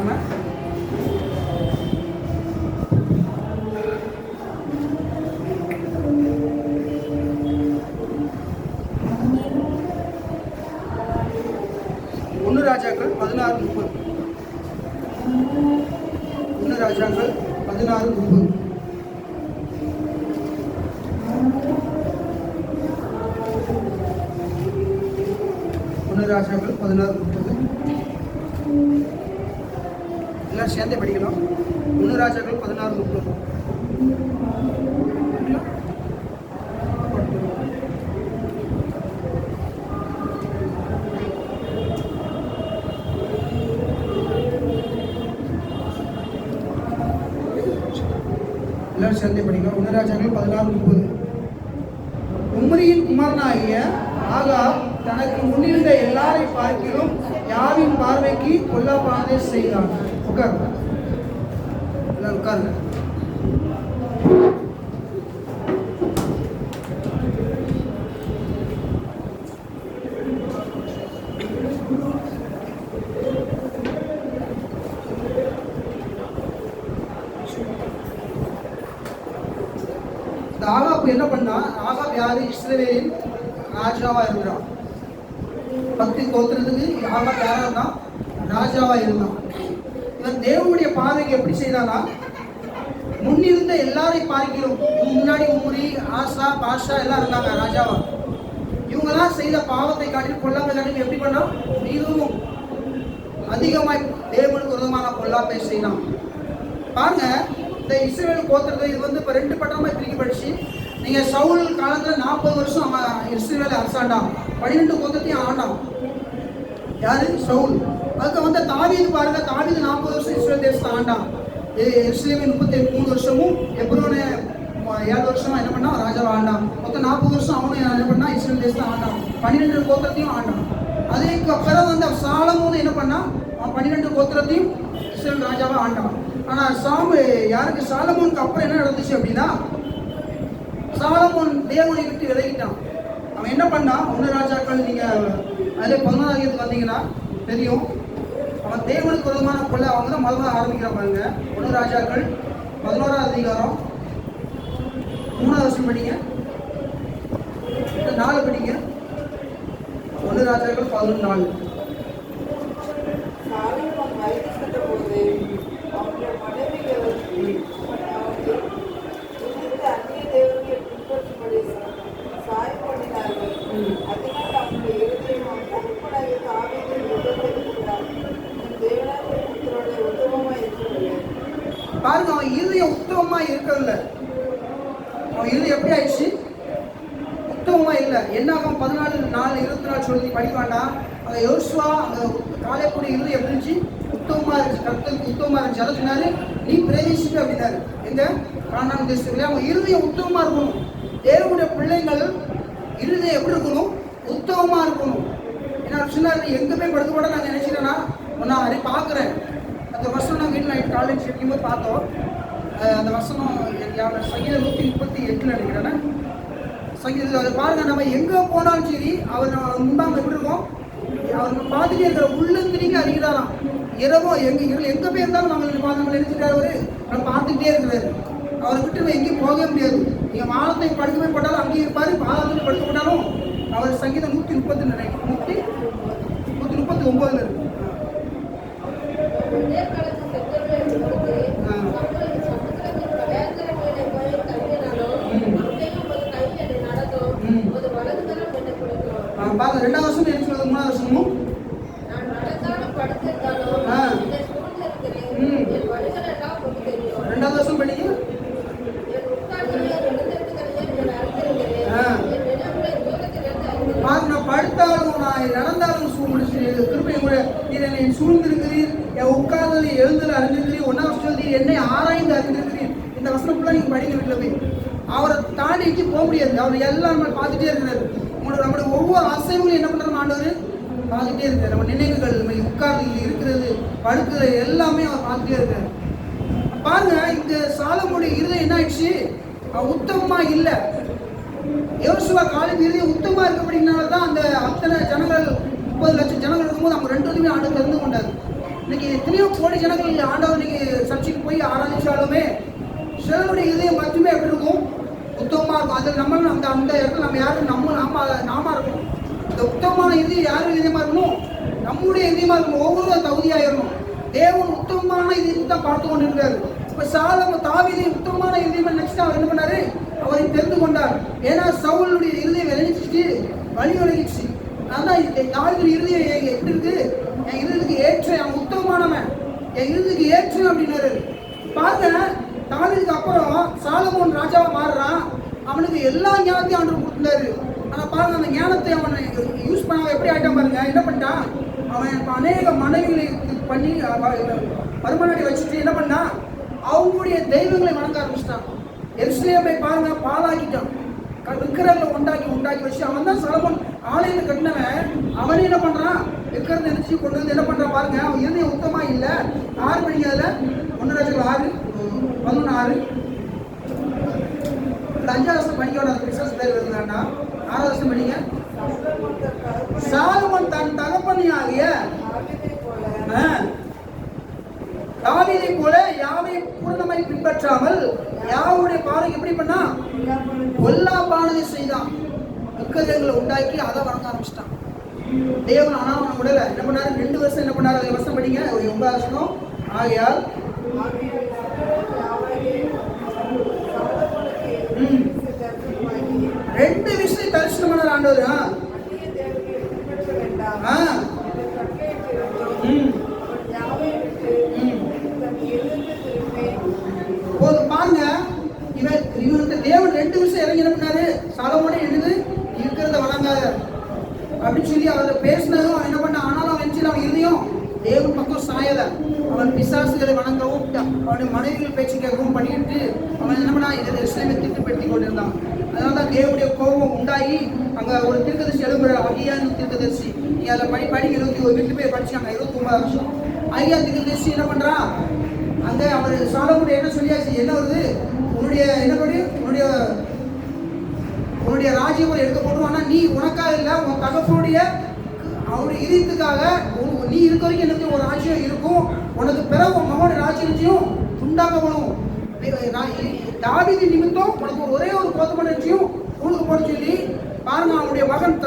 நம்ம. ஒன்று ராஜாக்கள் 16:30. 1 ராஜாக்கள் 16:30. ராஜாக்கள் 16:30. எல்லாம் சேர்ந்தே படிக்கலாம். 1 ராஜாக்கள் 16:30. எல்லாரும் சேர்ந்தே படிக்கலாம். 1 ராஜாக்கள் 16:30. உம்ரியின் குமாரனாகிய ஆகாப் தனக்கு முன்னிருந்த எல்லாரை பார்க்கிலும் யாவின் பார்வைக்கு பொல்லாப்பானதை செய்தான். உட்காருங்க, எல்லாரும் உட்காருங்க. ஆகாப் என்ன பண்ணா? ஆகாப் யாரு? இஸ்ரவேலின் ராஜாவா இருந்தான். 10 கோத்திரத்துக்கு ஆகாப் யாரா இருந்தான்? ராஜாவா இருந்தான். இவன் தேவனுடைய பார்வைக்கு எப்படி செய்தானா? முன்னிருந்த எல்லாரையும் பார்க்கிறோம். முன்னாடி உம்ரி, ஆசா, பாஷா எல்லாம் இருந்தாங்க ராஜாவா. இவங்கெல்லாம் செய்த பாவத்தை காட்டி பொல்லாப்பை காட்டி எப்படி பண்ணா? மிகவும் அதிகமாய் தேவனுக்கு விரோதமான பொல்லாப்பை செய்யலாம். பாருங்க, இந்த இஸ்ரவேல் கோத்திரத்தை இது வந்து இப்போ 2 பட்டமாக பிரிக்கப்பட்டுச்சு. நீங்கள் சவுல் காலத்தில் 40 வருஷம் அவன் இஸ்ரவேலை அரசாண்டான். 12 கோத்திரத்தையும் ஆண்டான். யாரு? சவுல். அதுக்கு வந்து தாவீது பாருங்க, தாவீது 40 வருஷம் இஸ்ரவேல் தேசத்தை ஆண்டான். எருசலேமின் 33 வருஷமும் எப்ரோனே 7 வருஷமா என்ன பண்ணா? ராஜாவை ஆண்டான். மொத்தம் 40 வருஷம் அவனும் என்ன பண்ணா? இஸ்ரவேல் தேசத்தை ஆண்டான். 12 கோத்திரத்தையும் ஆண்டான். அதுக்கு பிறகு வந்து சாலமோன் என்ன பண்ணா? 12 கோத்திரத்தையும் இஸ்ரவேல் ராஜாவை ஆண்டான். ஆனால் யாருக்கு? சாலமோனுக்கு அப்புறம் என்ன நடந்துச்சு அப்படின்னா, சாலமோன் தேவனை விட்டு விலகிட்டான். அவன் என்ன பண்ணான்? 1 ராஜாக்கள் நீங்கள் அதில் 11 வந்தீங்கன்னா தெரியும். அவன் தேவனுக்கு விரோதமான கொள்ளை அவங்க தான் முதல்ல ஆரம்பிக்கிற பாருங்க. 1 ராஜாக்கள் 11ஆம் அதிகாரம் 3ஆவது வருஷம் படிங்க, 4 படிங்க. 1 ராஜாக்கள் 11:4. பாருங்க, அவன் இருதயம் உத்தமமா இருக்கல. அவன் இருதயம் எப்படி ஆயிடுச்சு? உத்தமமா இல்லை. என்னாகும் 14:4-24 சொல்லி படிக்க வேண்டாம். அந்த யோசுவா அந்த காலைக்கூடிய இருதயம் எப்படி இருந்துச்சு? உத்தமமா இருந்துச்சு. கர்த்தருக்கு உத்தமமா இருந்துச்சு. அதை சொன்னாரு, நீ பிரவேசிக்க அப்படின்னாரு. எங்க? கானான் தேசத்துல. அவன் இருதயம் உத்தமமா இருக்கணும். தேவனுடைய பிள்ளைகள் இருதயம் எப்படி இருக்கணும்? உத்தமமா இருக்கணும். ஏன்னா சொன்னாரு, எங்க போய் படுக்க கூட நான் நினைச்சிட்டேன்னா நான் அதை பார்க்குறேன். அந்த வருஷம் நாங்கள் வீட்டில் நைட் காலேஜ் இருக்கும்போது பார்த்தோம். அந்த வருஷம் சங்கீதம் 138 நினைக்கிறேன்னா சங்கீதத்தில் அதை பாருங்க. நம்ம எங்கே போனாலும் சரி அவர் நம்ம முன்பாக எப்படி இருக்கோம்? அவர் பார்த்துட்டே இருக்கிற உள்ளத்திரிக்கு அறிகிறாராம். இரவோ எங்கே போய் இருந்தாலும் நம்மளை நினைச்சிட்டாரு. அவர் நம்ம பார்த்துக்கிட்டே இருக்கிறாரு. அவரை விட்டு நம்ம எங்கேயும் போகவே முடியாது. நீங்கள் வானத்தை படுக்கவே போட்டாலும் அங்கேயும் இருப்பார், பாதத்தில் படுக்க போட்டாலும் அவர். சங்கீதம் 130 நினைக்கிறேன், 139 இருக்கு. பாருங்க, 2ஆவது வருஷம் என்ன சொல்றது? 3ஆவது வருஷமும் 2ஆவது வருஷம் படிக்க. நான் படுத்தாலும் நான் நடந்தாலும் திருப்பி என்னை சூழ்ந்திருக்கிறீர், என் உட்கார்ந்தது எழுந்தது அறிந்திருக்கிறீர், 1ஆம் வருஷத்தில் என்னை ஆராய்ந்து அறிந்திருக்கிறீர். இந்த வசனம் ஃபுல்லாக நீங்கள் படிக்க வீட்டில் போய் அவரை தாண்டிக்கு போக முடியாது. அவர் எல்லாம் நம்ம பார்த்துட்டே இருக்கிறாரு. நம்மளுடைய ஒவ்வொரு அசைவுகளும் என்ன பண்ணுறோம்? ஆண்டவர் பார்த்துட்டே இருக்காரு. நம்ம நினைவுகள், நம்ம உட்கார்ந்து இருக்கிறது, படுக்கிறது எல்லாமே அவர் பார்த்துட்டே இருக்காரு. பாருங்க, இங்க சாலமோனுடைய இருதயம் என்ன ஆயிடுச்சு? உத்தமமா இல்லை. யோசுவா காலேஜ் இருதயம் உத்தமமா இருக்கப்படினால தான் அந்த அத்தனை ஜனங்கள் 30 லட்சம் ஜனங்கள் இருக்கும்போது அவங்க 2 ஆண்டு திறந்து கொண்டாரு. இன்னைக்கு எத்தனையோ கோடி ஜனங்கள் ஆண்டவர் இன்னைக்கு சர்ச்சைக்கு போய் ஆராதிச்சாலுமே சிலருடைய இதயம் மட்டுமே எப்படி இருக்கும்? உத்தமமா இருக்கும். அதில் நம்ம அந்த இடத்துல நம்ம யாரும் நாம இருக்கணும். இந்த உத்தமமான இது யாரும் இதயமா இருக்கணும்? நம்முடைய இதயமா இருக்கணும். ஒவ்வொரு தகுதியாயிரணும். தேவன் உத்தமமான இதயத்தை தான் பார்த்து கொண்டு இருக்கிறாரு. இப்ப தாவீது உத்தமமான இதயமா நெக்ஸ்ட் அவர் என்ன பண்ணாரு? அவரை தெரிந்து கொண்டார். ஏன்னா சவுலுடைய இருதயம் விளைஞ்சிச்சு, வழி விளைஞ்சிச்சு. அதான் தாவீது இருதயம் எப்படி இருக்கு? என் இருதுக்கு ஏற்ற, அவன் உத்தமமானவன், என் இருதுக்கு ஏற்ற அப்படின்னாரு. பாருங்க, தாவீதுக்கு அப்புறம் சாலமோன் ராஜாவை மாறுறான். அவனுக்கு எல்லா ஞானத்தையும் ஆண்டவர் கொடுத்தாரு. ஆனா பாருங்க, அந்த ஞானத்தை அவன் யூஸ் பண்ணாம எப்படி ஆயிட்டான் பாருங்க. என்ன பண்ணிட்டான்? அவன் அநேக மனைவிகளை பண்ணி மறுமணி வச்சுட்டு என்ன பண்ணா? அவங்களுடைய தெய்வங்களை வணங்க ஆரம்பிச்சிட்டான். எருசலேமை பாருங்க பாழாக்கிட்டான். விக்கிரங்களை உண்டாக்கி வச்சு அவன் தான் சாலமோன் ஆலயத்தை கட்டினவன். அவனே என்ன பண்றான்? விக்கிரத்தை நினைச்சு கொண்டு வந்து என்ன பண்றான் பாருங்க. அவன் இருதயம் உத்தமா இல்லை. 6 படிங்க. அதுல 1:6 5 வருஷம் படிக்கோட பிசாசு பேர் வருதுன்னா 6 வருஷம் படிங்க. சாலமோன் தன் தகப்பனியாகிய தாவீதை போல யாவை பூர்ணமாய் பின்பற்றாமல் யாவுடைய பார்வைக்கு எப்படி பண்ணா? பொல்லாப்பானதை செய்தான். விக்கிரகங்களை உண்டாக்கி அதை வணங்க ஆரம்பிச்சிட்டான். தேவன் ஆனா அவன் உடல என்ன பண்ணாரு? 2 வருஷம் என்ன பண்ணாரு? 2 வருஷம் படிங்க. ஒரு 9 வருஷம் ஆகையால் 2 விஷயம் தரிசனம் பண்ண ஆண்டவர். பாருங்க, இவனுக்கு தேவன் 2 விஷயம் இறங்கி என்ன பண்ணாரு? சாலமோனே எழுது இருக்கிறத வணங்காத அப்படின்னு சொல்லி அவர் பேசினதும் அவன் என்ன பண்ண? ஆனாலும் அவன் என்ன? அவன் இருதையும் தேவன் பக்கம் சாயல. அவன் பிசாசுகளை வணங்கவும் அவனுடைய மனைவிகள் பேச்சு கேட்கவும் பண்ணிட்டு அவன் என்ன பண்ணா? இதை இஸ்லாமை திட்டப்படுத்தி கொண்டிருந்தான். அதனாலதான் தேவனுடைய கோபம் உண்டாகி அங்க ஒரு தீர்க்கதரிசி எழுப்புற ஐயா தீர்க்கதரிசி. நீ அதில் படி 21 பேர் படிச்சாங்க. 29 வருஷம் ஐயா தீர்க்கதரிசி என்ன பண்றான்? அங்க அவர் சாலமோன் என்ன சொல்லியாச்சு? என்ன வருது? உன்னுடைய என்ன பண்ணி உன்னுடைய ராஜ்யம் எடுக்க போடுவோம். ஆனா நீ உனக்காக இல்லை, உன் தகப்பனுடைய அவருடைய இதயத்துக்காக நீ இருக்க வரைக்கும் எனக்கு ஒரு ராஜ்யம் இருக்கும். உனக்கு பிறகு உன் மகனுடைய ராஜ்யத்தையும் உண்டாக்கப்படும். தாவீது நிமித்தம் உனக்கு ஒரே ஒரு கோத்தமனையும் உனக்கு போட சொல்லி பாருங்க. அவனுடைய மகன்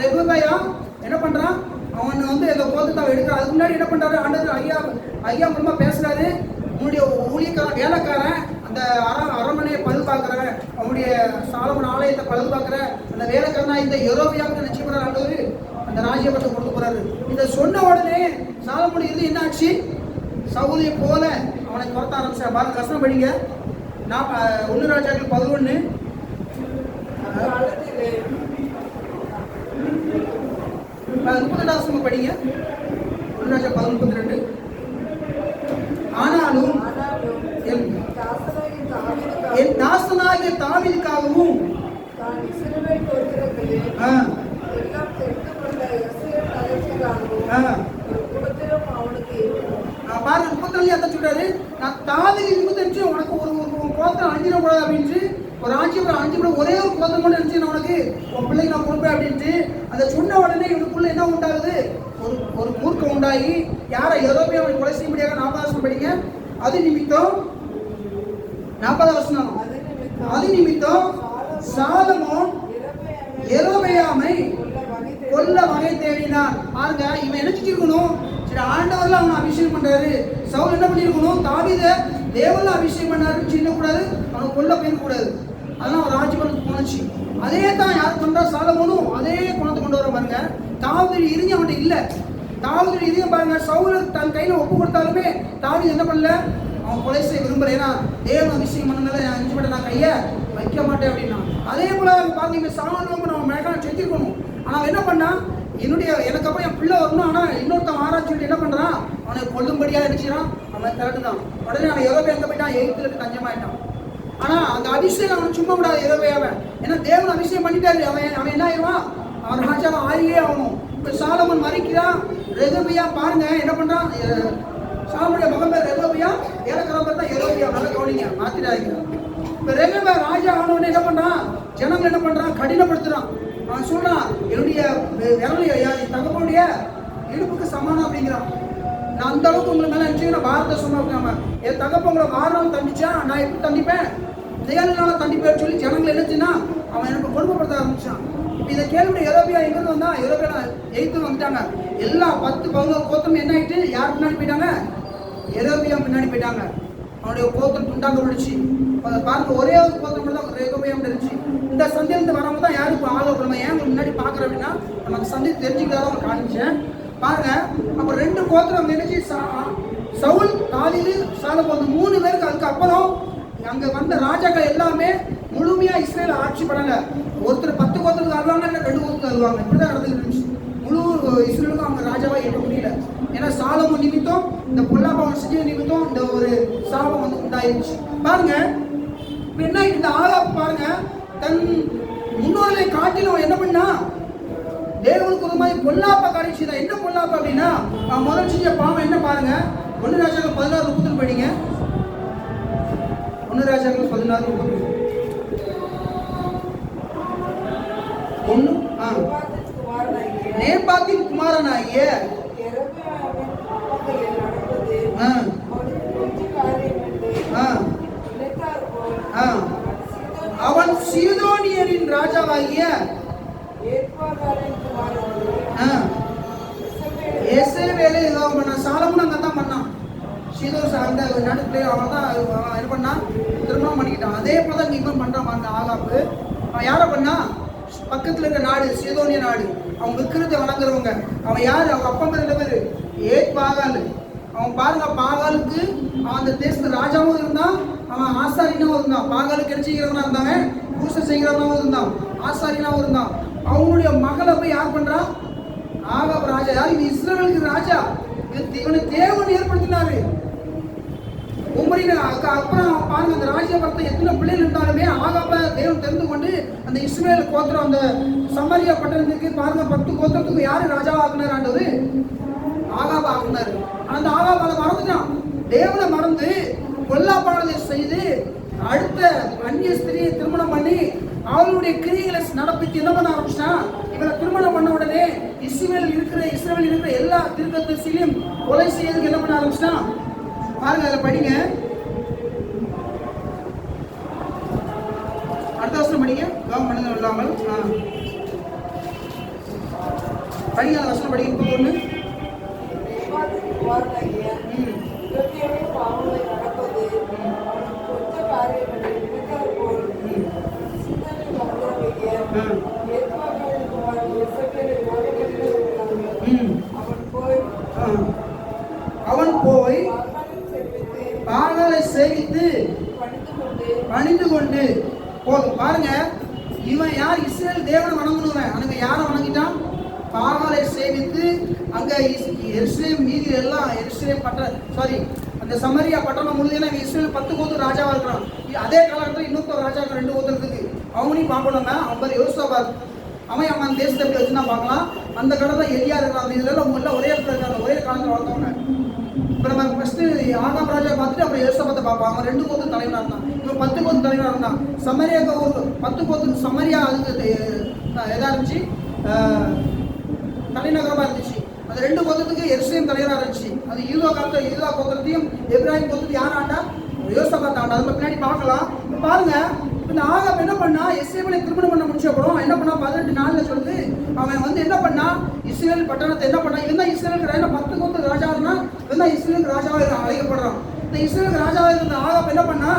ரெபெக்காயா என்ன பண்றான்? அவன் இந்த கோத்தத்தை எடுக்கிறான். அதுக்கு முன்னாடி என்ன பண்றாரு? ஆண்டவர் ஐயா மூலமா பேசுறாரு. உன்னுடைய ஊழியக்காரன் வேலைக்காரன் அந்த அரண்மனையை பழுது பார்க்கிறவன், அவனுடைய சாலமோன் ஆலயத்தை பழுது பார்க்கிற அந்த வேலைக்காரனா இந்த யெரொபெயாமுக்கு நிச்சயம் பண்ற ஆண்டவர் அந்த ராஜ்யத்தை கொடுத்து போறாரு. இதை சொன்ன உடனே சாலமோன் இது என்ன ஆச்சு? சவுலை போல அவனை துரத்த ஆரம்பிச்சா. பாருங்க, கஷ்டம் படிங்க. 1 ராஜாக்கள் 11 32 படிங்க. 1 ராஜா 11:32. ஆனாலும் என் தாசனாகிய தாவீதுக்காகவும் பாருங்க 33 அதான் சொல்றாரு. நான் தாவீது நிமித்தம் உனக்கு ஒரு கோத்திரம் அழிஞ்சிடக்கூடாது அப்படின்ட்டு ஒரு ஆட்சி ஒரே ஒரு கோத்திரம் கூட நினைச்சு உனக்கு உன் பிள்ளைக்கு நான் கொடுப்பேன் அப்படின்ட்டு அதை சொன்ன உடனே இவனுக்குள்ள என்ன உண்டாகுது? ஒரு மூர்க்கம் உண்டாகி யாரை யெரொபெயாமை அவனை கொலை செய்ய முடியாத 40 வருஷம் படிங்க. அது நிமித்தம் 40 வருஷம் அது நிமித்தம் சாலமோன் யெரொபெயாமை கொல்ல வகை தேடினான். பாருங்க, இவன் என்ன செஞ்சிருக்கணும்? சரி, ஆண்டவர்ல அவனை அபிஷேகம் பண்றாரு. சவுல் என்ன பண்ணிருக்கணும்? தாவீதை தேவன்ல அபிஷேகம் பண்ணாருன்னு சொல்லக்கூடாது, அவனை கொல்ல போயிடக்கூடாது. அதெல்லாம் அவன் ராஜ்யபலத்துக்கு போனச்சு. அதே தான் யார் பண்றா? சாலமோனும் அதே குணத்தை கொண்டு வர பாருங்க. தாவீது இறுதி அவன்கிட்ட இல்ல. தாவீது இறுதியை பாருங்க, சவுல் தன் கையில ஒப்பு கொடுத்தாலுமே தாவீது என்ன பண்ணல? அவன் கொலை செய்ய விரும்புறேன். ஏன்னா தேவன் அபிஷேகம் பண்ணனால அஞ்சு மட்டும் நான் கையை வைக்க மாட்டேன் அப்படின்னா. அதே போல பாத்தீங்க சாலமோன் அவன் மேல செஞ்சிருக்கணும். ஆனா அவன் என்ன பண்ணா? எனக்கு அப்புறம் என் பிள்ளை வரணும். ஆனா இன்னொருத்தன் ஆராய்ச்சி சொல்லிட்டு என்ன பண்றான்? அவனை கொல்லும்படியா இருந்துச்சுன்னா அவன் திரட்டு தான். உடனே அவன் யெரொபெயாம் எங்க போயிட்டான்? எகிப்துல தஞ்சமாயிட்டான். ஆனா அந்த அபிஷேகம் அவன் சும்மா விடாது யெரொபெயாமை. ஏன்னா தேவன் அபிஷேகம் பண்ணிட்டாரு. அவன் என்ன ஆயிடுவான்? அவன் ராஜாவை ஆறியே ஆகணும். இப்ப சாலமோன் மறிக்கிறான். ரெகொபெயாம் பாருங்க என்ன பண்றான்? சாலமோனுடைய மகன் பேர் ரெகொபெயாம், ஏலக்காரன் பேர் தான் யெரொபெயாம். நல்லா கவனிங்க, மாத்திராங்க. இப்ப ரெகொபெயாம் ராஜா ஆனவனே என்ன பண்றான்? ஜனங்கள் என்ன பண்றான்? கடினப்படுத்துறான். அவன் சொல்றான், என்னுடைய விரலையா தகப்பனுடைய இடுப்புக்கு சமானம் அப்படிங்கிறான். நான் அந்த அளவுக்கு உங்களை மேலே நினச்சிங்கன்னா பாரத சும்மா என் தகப்ப உங்களை வாரம் தண்டிச்சா நான் எப்படி தண்டிப்பேன், 7 நாளாக தண்டிப்பேன்னு சொல்லி ஜனங்கள் என்னச்சுன்னா அவன் எனக்கு கொடுமைப்படுத்த ஆரம்பிச்சான். இப்போ இதை கேள்வி யூரோப்பியா எங்கிருந்து வந்தா, யூரோப்பியா எய்த்து வந்துட்டாங்க. எல்லா 10-11 கோத்திரம் என்ன ஆகிட்டு யார் பின்னாடி போயிட்டாங்க, யூரோப்பியா பின்னாடி போயிட்டாங்க. அவனுடைய கோத்திரம் துண்டாங்க முடிச்சு பாருங்க, ஒரே ஒரு கோத்திரம் தான் யூரோப்பியா இருந்துச்சு. இந்த சந்தையிலிருந்து வரவங்க தான் யாருக்கு ஆலோசனை ஏன் முன்னாடி பார்க்குறேன் அப்படின்னா நம்ம அந்த சந்தை தெரிஞ்சுக்கிறதா அவங்க காமிச்சேன் பாருங்க. அப்போ 2 கோத்திரம் நினைச்சு சவுல், தாவீது, சாலமோன் 3 பேருக்கு. அதுக்கப்புறம் அங்க வந்த ராஜாக்கள் எல்லாமே முழுமையா இஸ்ரேல் ஆட்சி பண்ணல. ஒருத்தர் 10 கோத்திரத்துக்கு வருவாங்க, இல்லை 2 கோத்திரத்துக்கு வருவாங்க. இப்படிதான் நடந்துட்டு இருந்துச்சு. முழு இஸ்ரேலுக்கும் அவங்க ராஜாவா இருக்க முடியல. ஏன்னா சாலமோன் நிமித்தம், இந்த பொல்லாப்பவன் செஞ்ச நிமித்தம் இந்த ஒரு சாபம் வந்து உண்டாயிருச்சு பாருங்க. என்ன இந்த ஆகாப் பாருங்க, தன் முன்னோர்களை காட்டிலும் என்ன பண்ணா தேவனுக்கு ஒரு மாதிரி பொல்லாப்ப காரியம். என்ன பொல்லாப்ப அப்படின்னா முதல் செஞ்ச பாவம் என்ன பாருங்க. 1 ராஜாக்கள் 16:30 படிங்க. 1 ராஜாக்கள் 16:30. நேபாத்தின் குமாரனாகிய அவன் சீதோனியரின் ராஜாவாகிய எசேவேலை சாலமோன் அங்கே தான் பண்ணான். சீதோ அந்த நடுப்புல அவன் தான் என்ன பண்ணான், திருமணம் பண்ணிக்கிட்டான். அதே போல தான் இவன் பண்றான் அந்த ஆகாப்பு. அவன் யாரை பண்ணா, பக்கத்துல இருக்க நாடு சீதோனிய நாடு, அவங்க விக்கிரத்தை வணங்குறவங்க. அவன் யாரு, அவங்க அப்பா பேர் 2 பேரு ஏத் பாகால். அவன் பாருங்க, பாகாலுக்கு அவன் அந்த தேசத்து ராஜாவும் இருந்தான், அவன் ஆசாரியனாவும் இருந்தான். பாகாலுக்கு என்ன செய்கிறவனா இருந்தாங்க, பூசை செய்கிறவனாவும் இருந்தான், ஆசாரியனாவும் இருந்தான். அவனுடைய மகளை போய் யார் பண்றான், ஆகாப் ராஜா. யார், இது இஸ்ரவேலுக்கு ராஜா. இவனை தேவன் ஏற்படுத்தினாரு. அப்புறம் பாருங்க, அந்த ராஜ்யபுரத்தை எத்தனை பிள்ளைகள் இருந்தாலுமே ஆகாப்ப தேவன் தெரிந்து கொண்டு அந்த இஸ்ரவேல் கோத்திரம், அந்த சமரியா பட்டணத்துக்கு பாருங்க 10 கோத்திரத்துக்கு யாரு ராஜாவா ஆக்குனார், ஆண்டவர் ஆகாபா ஆக்குனாரு. அந்த ஆகாப் அதை மறந்துட்டான். தேவனை மறந்து பொல்லாப்பானதை செய்து அடுத்த அந்நிய ஸ்திரியை திருமணம் பண்ணி அவளுடைய கிரியைகளை நடப்பித்து என்ன பண்ண ஆரம்பிச்சான். இவளை திருமணம் பண்ண உடனே இஸ்ரவேல் இருக்கிற எல்லா தீர்க்கதரிசிகளையும் கொலை செய்யறதுக்கு என்ன பண்ண ஆரம்பிச்சான் பாருங்க. அதில் படிங்க, அடுத்த வருஷம் படிங்க. கவர்மெண்ட் இல்லாமல் படிங்க, அந்த வருஷம் படிக்க. 31 அவன் போய் பாகாலை சேவித்து பணிந்து கொண்டு போதும். பாருங்க, இவன் யார், இஸ்ரேல் தேவனை வணங்கணுவன். அங்க யாரை வணங்கிட்டான், பாகாலை சேவித்து. அங்க எருசலேம் மீதி எல்லாம் எருசலேம் அந்த சமரியா பட்டணம் முழுதுனா இஸ்ரேல் 10 கோத்திரம் ராஜாவா இருக்கிறான். அதே காலகட்டத்தில் இன்னொரு ராஜா 2 கோத்திரத்துக்கு அவனையும் பார்க்கணுங்க. அவன் யோசபாத், அவன் அந்த தேசத்தை எப்படி வச்சுன்னா பார்க்கலாம். அந்த கடலில் எலியா இருக்கிறான். அந்த இதெல்லாம் அவங்க எல்லாம் ஒரே இடத்துல இருக்காங்க, ஒரே காலத்தில் வளர்த்தவங்க. இப்போ நம்ம ஃபர்ஸ்ட் ஆகாப் ராஜா பார்த்துட்டு அப்புறம் யோசபாத்தை பார்ப்பாங்க. அவன் 2 கோத்திரம் தலைவராக இருந்தான், இவன் 10 கோத்திரம் தலைவராக இருந்தான். சமரியாவுக்கு ஒரு 10 கோத்திரம் சமரியா அதுக்கு எதா இருந்துச்சு, தலைநகரமாக இருந்துச்சு. அது 2 கோத்திரத்துக்கு எருசலேம் தலைவராக இருந்துச்சு. அது யூதா காலத்தில் யூதா கோத்திரத்தையும் எப்ராஹிம் கோத்திரத்தையும் யார் ஆண்டா, யோசபாத் ஆண்டா. அது பின்னாடி பார்க்கலாம். இப்போ பாருங்க, இந்த ஆகாப் என்ன பண்ணா, எசேவேலை திருமணம் பண்ண முடிச்ச அப்புறம் என்ன பண்ணா, 18 நாள்ல சொல்லுது, அவன் வந்து என்ன பண்ணா, இஸ்ரேல் பட்டணத்தை என்ன பண்ணா, இவன் தான் இஸ்ரேலுக்கு 10 கோத்திரம் ராஜா இருந்தான். இவன் தான் இஸ்ரேலுக்கு ராஜாவாக அழைக்கப்படுறான். இந்த இஸ்ரேலுக்கு ராஜாவாக இருந்த ஆகாப் என்ன பண்ணா,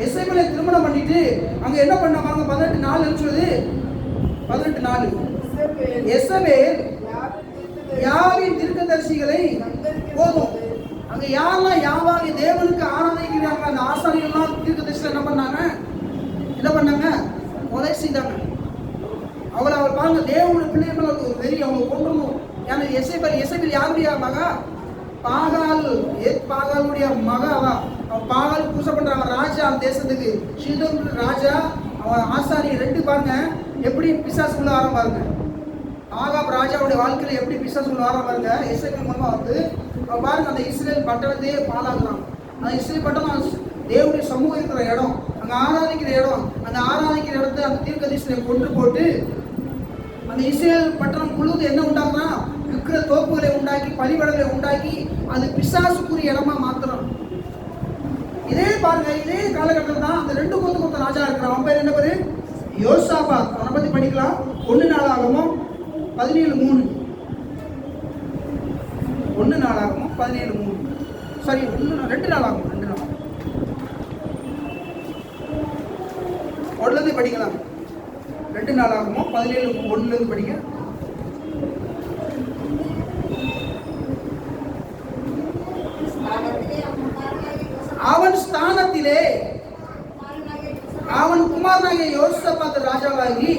எசேவேலை திருமணம் பண்ணிட்டு அங்க என்ன பண்ணா பாருங்க, 18 நாள் சொல்லுது. 18 நாள் எசேவேல் யாவின் தீர்க்கதரிசிகளை போதும். அங்க யாரெல்லாம் யாவாகி தேவனுக்கு ஆராதிக்கிறாங்க, அந்த ஆசாரியெல்லாம் தீர்க்கதரிசிகள் என்ன பண்ணாங்க, கொலை செய்தாங்க. அவளை பாருங்க, தேவனுடைய பிள்ளைகள் ஒரு வெறி, அவங்க கொண்டுணும். ஏன்னா எசேபேல் யாருடைய மகா, பாகாலுடைய மகா. அவன் பாகால் பூசை பண்றாங்க ராஜா அந்த தேசத்துக்கு. சீதோன் ராஜா, அவன் ஆசாரி 2 பாருங்க எப்படி பிசாசுக்குள்ள ஆரம்பம் பாருங்க. ஆகாப் ராஜாவுடைய வாழ்க்கையில எப்படி பிசாசுக்குள்ள ஆரம்பம் பாருங்க. எசேபேல் மூலமா வந்து அவன் பாருங்க அந்த இஸ்ரேல் பட்டணத்தையே பாழாக்குறான். அந்த இஸ்ரேல் பட்டணம் தேவனுடைய சமூகம் இருக்கிற இடம், அங்க ஆராதிக்கிற இடம். அந்த ஆராதிக்கிற இடத்தை அந்த தீர்க்கதரிசியை கொண்டு போட்டு அந்த இஸ்ரேல் பட்டணம் முழுவதும் என்ன உண்டாக்குறான், விக்கிர தோப்புகளை உண்டாக்கி, பலிபடங்களை உண்டாக்கி, அது பிசாசுக்குரிய இடமா மாத்துறான். இதே பாருங்க, இதே காலகட்டத்தில் தான் அந்த 2 கோத்திர ராஜா இருக்கிறான். அவன் பேர் என்ன பேரு? யோசாபாத். அவனை பத்தி படிக்கலாம். 1 நாளாகமம் 17:3. 1 நாளாகமம் 17:3. சாரி, 2 நாளாகமம் 2 நாள். ஒன்றுலேருந்து படிக்கலாம். 2 நாளாகமம் 17:1 படிங்க. அவன் ஸ்தானத்திலே அவன் குமாரனாகிய யோசபாத் ராஜாவாகி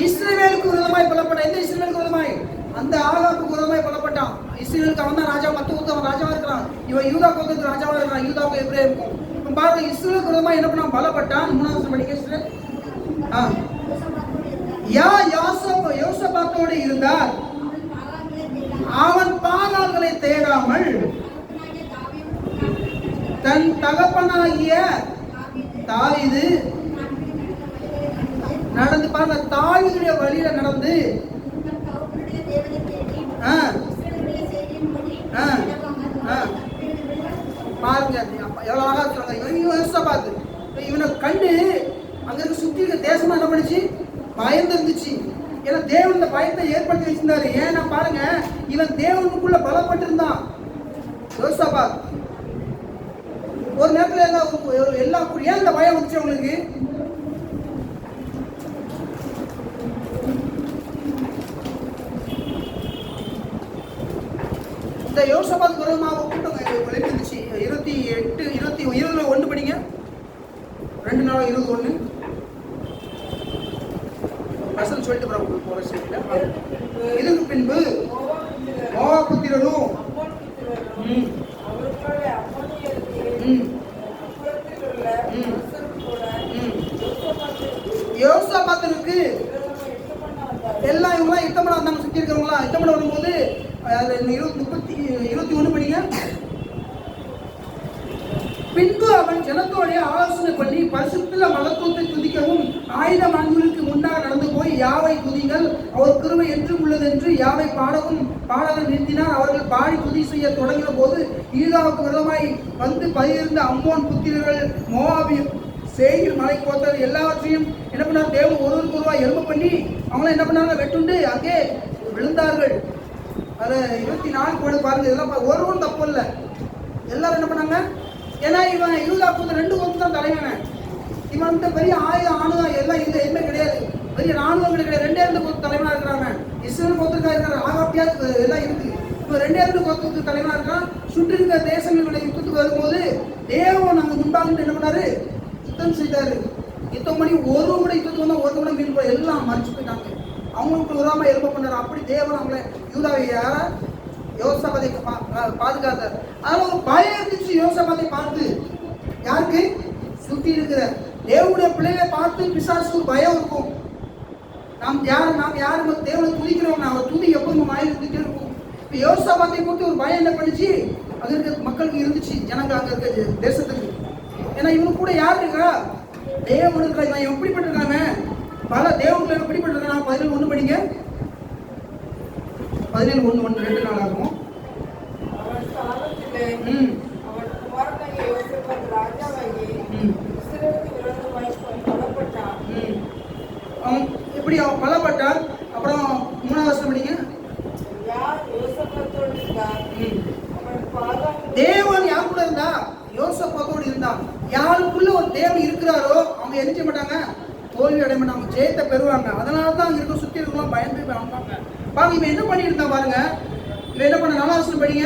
இஸ்ரவேலுக்கு விரோதமாய் பலப்பட்டான். எந்த இஸ்ரவேலுக்கு விரோதமாய்? அந்த ஆகாபுக்கு விரோதமாய் பலப்பட்டான். இஸ்ரவேலுக்கு அவன் தான் ராஜா, மத்த ஊருக்கு அவன் ராஜாவா இருக்கிறான். இவன் யூதா கோத்திரத்துக்கு ராஜாவா இருக்கிறான். யூதாவுக்கு எபிரேயருக்கும். இப்போ பாருங்க, இஸ்ரவேலுக்கு விரோதமாய் என்ன பண்ணான்? பலப்பட்டான். 3வது படிக்க. யோசபாத்தோடு இருந்தார். அவன் பாகால்களை தேடாமல் தன் தகப்பனாகிய தாவீது நடந்து, பாருங்க, தாவீதுடைய வழியில நடந்து பாருங்க எவ்வளவு அழகா சொல்றாங்க. யோசபாத் இவனை கண்டு அங்க இருக்க சுத்தி இருக்க தேசமா என்ன பண்ணுச்சு? பயந்து இருந்துச்சு. ஏன்னா தேவன் இந்த பயத்தை ஏற்படுத்தி வச்சிருந்தாரு. ஏன்னா பாருங்க, இவன் தேவனுக்குள்ள பலப்பட்டு இருந்தான் யோசபாத். ஒரு நேரத்துல எல்லாம் ஏன் இந்த பயம் வந்துச்சு அவங்களுக்கு? இந்த யோசபாத் விரோதமாக கூட்டம் எழுப்பிருந்துச்சு. 20:1 படிங்க. 2 நாள் 21 வசனம் சொல்லிட்டு போற செய்தியில, இதுக்கு பின்பு மோவாப் புத்திரரும் யோசபாத்துக்கு எல்லாம் இவங்களாம் யுத்தம் பண்ண வந்தாங்க. சுற்றி இருக்கிறவங்களாம் யுத்தம் பண்ண வரும்போது 21 படிங்க. பின்பு அவன் ஜனத்தோடைய ஆலோசனை பண்ணி பரிசுத்த மகத்துவத்தை துதிக்கவும் ஆயுத மண்களுக்கு முன்னாக நடந்து போய் யாவை துதிகள், அவர் கிருபை என்றும் உள்ளது என்று யாவை பாடவும் பாடலை நிறுத்தினார். அவர்கள் பாடி துதி செய்ய தொடங்கின போது யூதாவுக்கு விரோதமாய் வந்து பதியிருந்த அம்மோன் புத்திரர்கள், மோவாபியர், சேயீர் மலை கோத்தர் எல்லாவற்றையும் என்ன பண்ணார்? தேவன் ஒருவருக்கு ஒருவாய் எலும்பு பண்ணி அவங்களும் என்ன பண்ணாங்க? வெட்டுண்டு அங்கே விழுந்தார்கள். அது 24 பாருங்க. இதெல்லாம் ஒருவரும் தப்பு இல்லை, எல்லாரும் என்ன பண்ணாங்க? ஏன்னா இவன் யூதா கூத்த 2 கோத்திரம் தான் தலைவன். இவன் பெரிய ஆணுதான் எல்லாம் இந்த எதுவுமே கிடையாது, பெரிய ராணுவம் கிடையாது. 2 கோத்திர தலைவனா இருக்கிறாங்க. இஸ்ரேல் கோத்திரக்கா இருக்கிற ஆகாபியா எல்லாம் இருக்கு. இப்போ 2 கோத்திரத்துக்கு தலைவனா இருக்கான். சுற்றி இருக்கிற தேசங்களுடைய யுத்தத்துக்கு வரும்போது தேவன் அங்க முன்பாக என்ன பண்ணாரு? யுத்தம் செய்தாரு. யுத்தம் பண்ணி ஒரு முறை யுத்தத்துக்கு வந்தா ஒரு முறை மீன் எல்லாம் மறைச்சு போயிட்டாங்க. அவங்களுக்கு விரோதமா எழுப்ப பண்ணாரு. அப்படி தேவன் அவங்கள யூதாவை யார யோசபாத்தை பாதுகாத்தார். அதனால ஒரு பயம் இருந்துச்சு யோசபாத்தை பார்த்து. யாருக்கு? சுற்றி இருக்கிற தேவனுடைய பிள்ளைகளை பார்த்து பிசாசுக்கு பயம் இருக்கும். நாம் யாரு தேவனை துதிக்கிறோம், அவர் துதி எப்பவும் வாயில் இருந்துட்டே இருக்கும். இப்போ யோசபாத்தை கொடுத்து ஒரு பயம் என்ன பண்ணிச்சு? அங்க இருக்க மக்களுக்கு இருந்துச்சு, ஜனங்க அங்க இருக்க தேசத்துக்கு. ஏன்னா இவங்க கூட யார் இருக்கா? தேவன் இருக்கிற. இவன் எப்படிப்பட்டிருக்காங்க? பல தேவங்களை எப்படிப்பட்டிருக்காங்க? 17:1 படிங்க. 17:1 2 நாள் ஆகும். அவன் எப்படி அவன் பலப்பட்டான்? அப்புறம் 3வது வருஷம் படிங்க. தேவன் யார் கூட இருந்தா? யோசபாத்தோடு இருந்தான். யாருக்குள்ள ஒரு தேவன் இருக்கிறாரோ அவங்க என்ன செய்ய மாட்டாங்க? தோல்வி அடைய மாட்டாங்க, ஜெயத்தை பெறுவாங்க. அதனால தான் அங்க இருக்க சுத்தி இருக்கலாம் பயந்து வந்தாங்க. பாருங்க இவன் என்ன பண்ணிட்டு பாருங்க. இவன் என்ன பண்ண? 4வது வருஷம் படிங்க.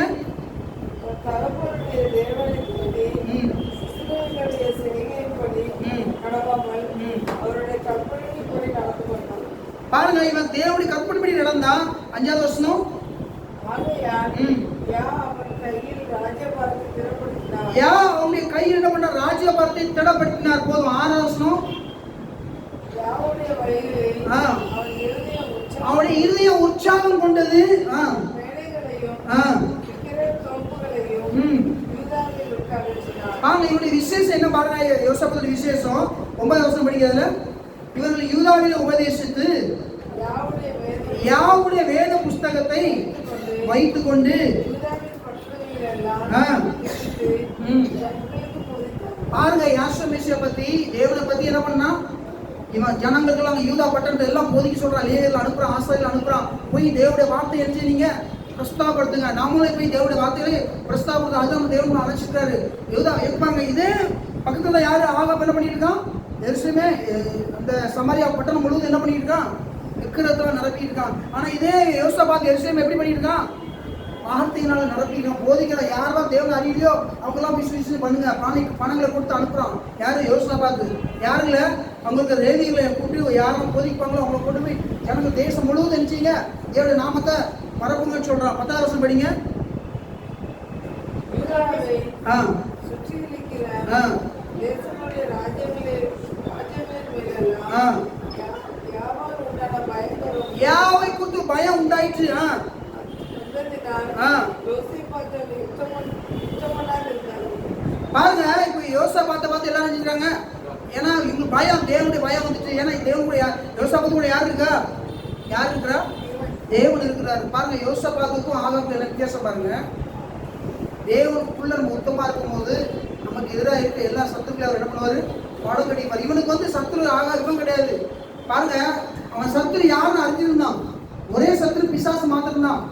பாருங்க இவன் தேவனுடைய கற்பனைப்படி நடந்தான். 5வது வருஷம் அவனுடைய கையில் என்ன பண்ண? ராஜ்யபாரத்தை திடப்படுத்தினார். போதும். 6வது வருஷம் அவனுடைய இருதயம் உற்சாகம் கொண்டது. இவனுடைய விசேஷம் என்ன பாருங்க? யோசபாத்துடைய விசேஷம் 9வது வருஷம் படிக்கிறதுல இவர்கள் யூதாவில் உபதேசித்து யாவுடைய வேத புஸ்தகத்தை வைத்துக் கொண்டு பாருங்க யாஷோ மேசியா பத்தி தேவனை பத்தி என்ன பண்ணா, இவன் ஜனங்களுக்கெல்லாம் யூதா பட்டணத்தை எல்லாம் போதிக்க சொல்றான், லேவியர்கள் அனுப்புறான், ஆசாரியர்கள் அனுப்புறான், போய் தேவனுடைய வார்த்தை எழுதி நீங்க பிரஸ்தாபடுத்துங்க. நாமளே போய் தேவனுடைய வார்த்தைகளை பிரஸ்தாபடுத்த, அதுதான் தேவன் அழைச்சிருக்காரு. யூதா இருப்பாங்க. இதே பக்கத்துல யாரு ஆகாப் என்ன பண்ணிட்டு இருக்கான், எருசலேமே அந்த சமாரியா பட்டணம் முழுவதும் என்ன பண்ணிட்டு இருக்கான், விக்கிரத்துல நிரப்பிட்டு இருக்கான். ஆனா இதே யோசபாத் எருசலேம் எப்படி பண்ணிட்டு இருக்கான், வார்த்தையினால நிரப்பிருக்கான். போதிக்கிற யாரெல்லாம் தேவன் அறியலையோ அவங்கெல்லாம் விசுவாசம் பண்ணுங்க, பணங்களை கொடுத்து அனுப்புறான். யாரு, யோசபாத். யாருல, அவங்களுக்கு ரேதிகளை கூப்பிட்டு யாரெல்லாம் போதிப்பாங்களோ அவங்களை கொண்டு போய் ஜனங்க தேசம் முழுவதும் நினைச்சீங்க தேவனுடைய நாமத்தை பரப்புங்கன்னு சொல்றான். 10ஆம் வசனம் படிங்க. யாவை குறித்து பயம் உண்டாயிற்று. பாருங்க, இப்ப யோசபாத்தை பார்த்து எல்லாரும் நினைக்கிறாங்க, ஏன்னா இவங்க பயம், தேவனுடைய பயம் வந்துட்டு. ஏன்னா தேவனுடைய யோசபாத்து கூட யாரு இருக்கா, யார் இருக்கிறா, தேவன் இருக்கிறாரு. பாருங்க, யோசபாத்துக்கும் ஆகாப்புக்கும் என்ன வித்தியாசம் பாருங்க. தேவனுக்குள்ள நம்ம மொத்தமா இருக்கும்போது நமக்கு எதிராக இருக்க எல்லா சத்துருக்களையும் அவர் என்ன பண்ணுவாரு, படம் கட்டிப்பார். இவனுக்கு வந்து சத்துரு ஆகாப்பும் கிடையாது. பாருங்க, அவன் சத்துரு யாருன்னு அறிஞ்சிருந்தான், ஒரே சத்துரு பிசாசு மாத்திரம்தான்.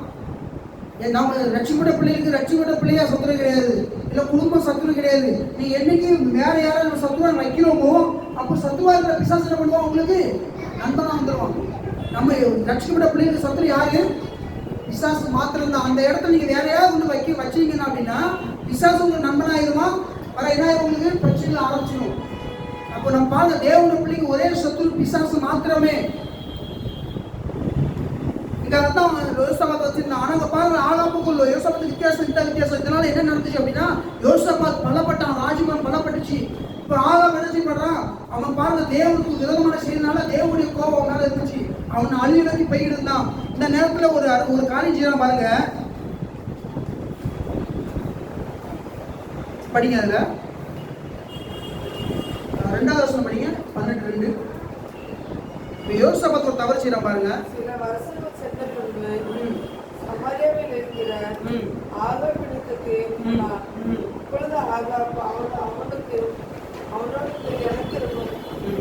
நம்ம ரட்சிப்பட்ட பிள்ளைகளுக்கு ரட்சிப்பட்ட பிள்ளையா சத்துரு கிடையாது, இல்ல குடும்பம் சத்துரு கிடையாது. நீ என்னைக்கு வேற யாராவது நம்ம சத்துருவா வைக்கிறோமோ அப்போ சத்துருவா இருக்கிற பிசாசு என்ன பண்ணுவோம், உங்களுக்கு நண்பனா வந்துடுவான். நம்ம ரட்சிக்கப்பட்ட பிள்ளைகளுக்கு சத்துரு யாரு, பிசாசு மாத்திரம் தான். அந்த இடத்துல நீங்க வேற யாராவது ஒன்று வச்சீங்கன்னா அப்படின்னா பிசாசு உங்களுக்கு நண்பனாயிருமா, வர என்ன உங்களுக்கு பிரச்சனைகள் ஆரம்பிச்சிடும். அப்போ நம்ம பாருங்க, தேவனுடைய பிள்ளைக்கு ஒரே சத்துரு பிசாசு மாத்திரமே. இங்க அதான் யோசபாத் வச்சிருந்தான். ஆனா பாருங்க, ஆகாப்புக்குள்ள யோசபாத்துக்கு வித்தியாசம். இதனால என்ன நடந்துச்சு அப்படின்னா, யோசபாத் பலப்பட்டான், ராஜ்யம் பலப்பட்டுச்சு. இப்ப ஆகாப் என்ன செய்யப்படுறான், அவன் பாருங்க தேவனுக்கு விரோதமான செய்யறதுனால தேவனுடைய கோபம் மேல இருந்துச்சு, அவன் அழிவு நோக்கி போயிட்டு இருந்தான். இந்த நேரத்துல ஒரு காரியம் செய்யலாம் பாருங்க, படிங்க. அதுல 2ஆவது வசனம் படிங்க, 12:2. யோசபாத் ஒரு தவறு செய்யலாம் பாருங்க. சில வருஷங்கள் சென்ற பின்பு சமாரியாவில் இருக்கிற ஆகாபிடத்துக்கு இப்பொழுது ஆகாப் அவனோடு எனக்கு இருக்கும்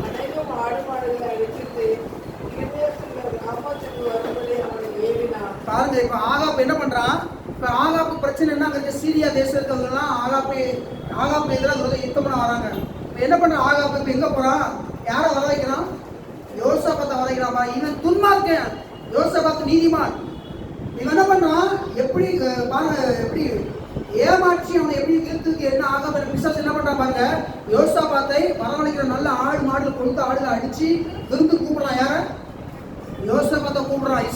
அநேகம் ஆடு மாடுகளை அழிச்சிட்டு ராமோத்துக்கு வரும்படி அவனை ஏவினான். பாருங்க, இப்ப ஆகாப் என்ன பண்றான், இப்ப ஆகாப்பு பிரச்சனை என்ன இருக்கு, சீரியா தேசம் இருக்கவங்கலாம் ஆகாப்பு எதிராக யுத்தம் பண்ண வராங்க. இப்ப என்ன பண்ற ஆகாப்பு, இப்ப எங்க போறான், யாரை வர வைக்கிறான், யோசபாத்தை வர வைக்கிறான். இவன் துன்மார்க்கன், யோசபாத் நீதிமான். இவன் என்ன பண்றான், எப்படி பாருங்க, எப்படி ஏமாற்றி அவனை எப்படி தீர்த்துக்கு என்ன ஆகாம பிசாசு என்ன பண்றான் பாருங்க, யோசபாத்தை வரவழைக்கிற நல்ல ஆடு மாடு கொண்டு ஆடுகளை அடிச்சு விருந்து கூப்பிடுறான். யார, யோசபாத்தை கூப்பிடுறான்.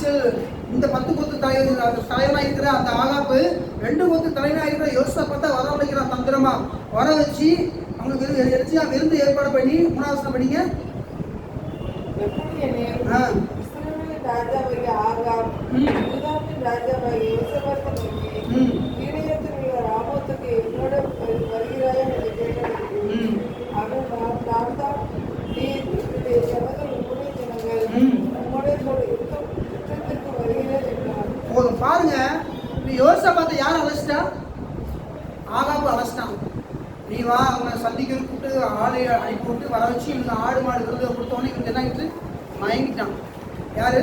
இந்த 10 கொத்து தலைவனா இருக்கிற அந்த ஆகாப்பு 2 கொத்து தலைவனா இருக்கிற யோசபாத்தை வரவழைக்கிறான். தந்திரமா வர வச்சு அவங்களுக்கு எரிச்சியா விருந்து ஏற்பாடு பண்ணி 3ஆவது வசனம் படிங்க. ராஜாவாகிய ஆகாப் யூதாவின் ராஜாவாகிய யோசபாத்தை நோக்கி, கீலேயாத்தில் உள்ள ராமோத்துக்கு என்னோட வருகிறாயா என்று கேட்டதற்கு அவன், நான் தான், நீர் ஜனங்கள் உம்முடைய ஜனங்கள் உம்முடைய யுத்தத்திற்கு வருகிறேன் என்றான். போதும். பாருங்க, யோசபாத்தை யார் அழைச்சிட்டா, ஆகாப்பு அழைச்சிட்டான். நீ வா, அவங்க சந்திக்க கூப்பிட்டு ஆளை அனுப்பி விட்டு வர வச்சு இவங்க ஆடு மாடு விருதை கொடுத்தோன்னே இவங்க என்ன ஆகிட்டு மயங்கிட்டான். யாரு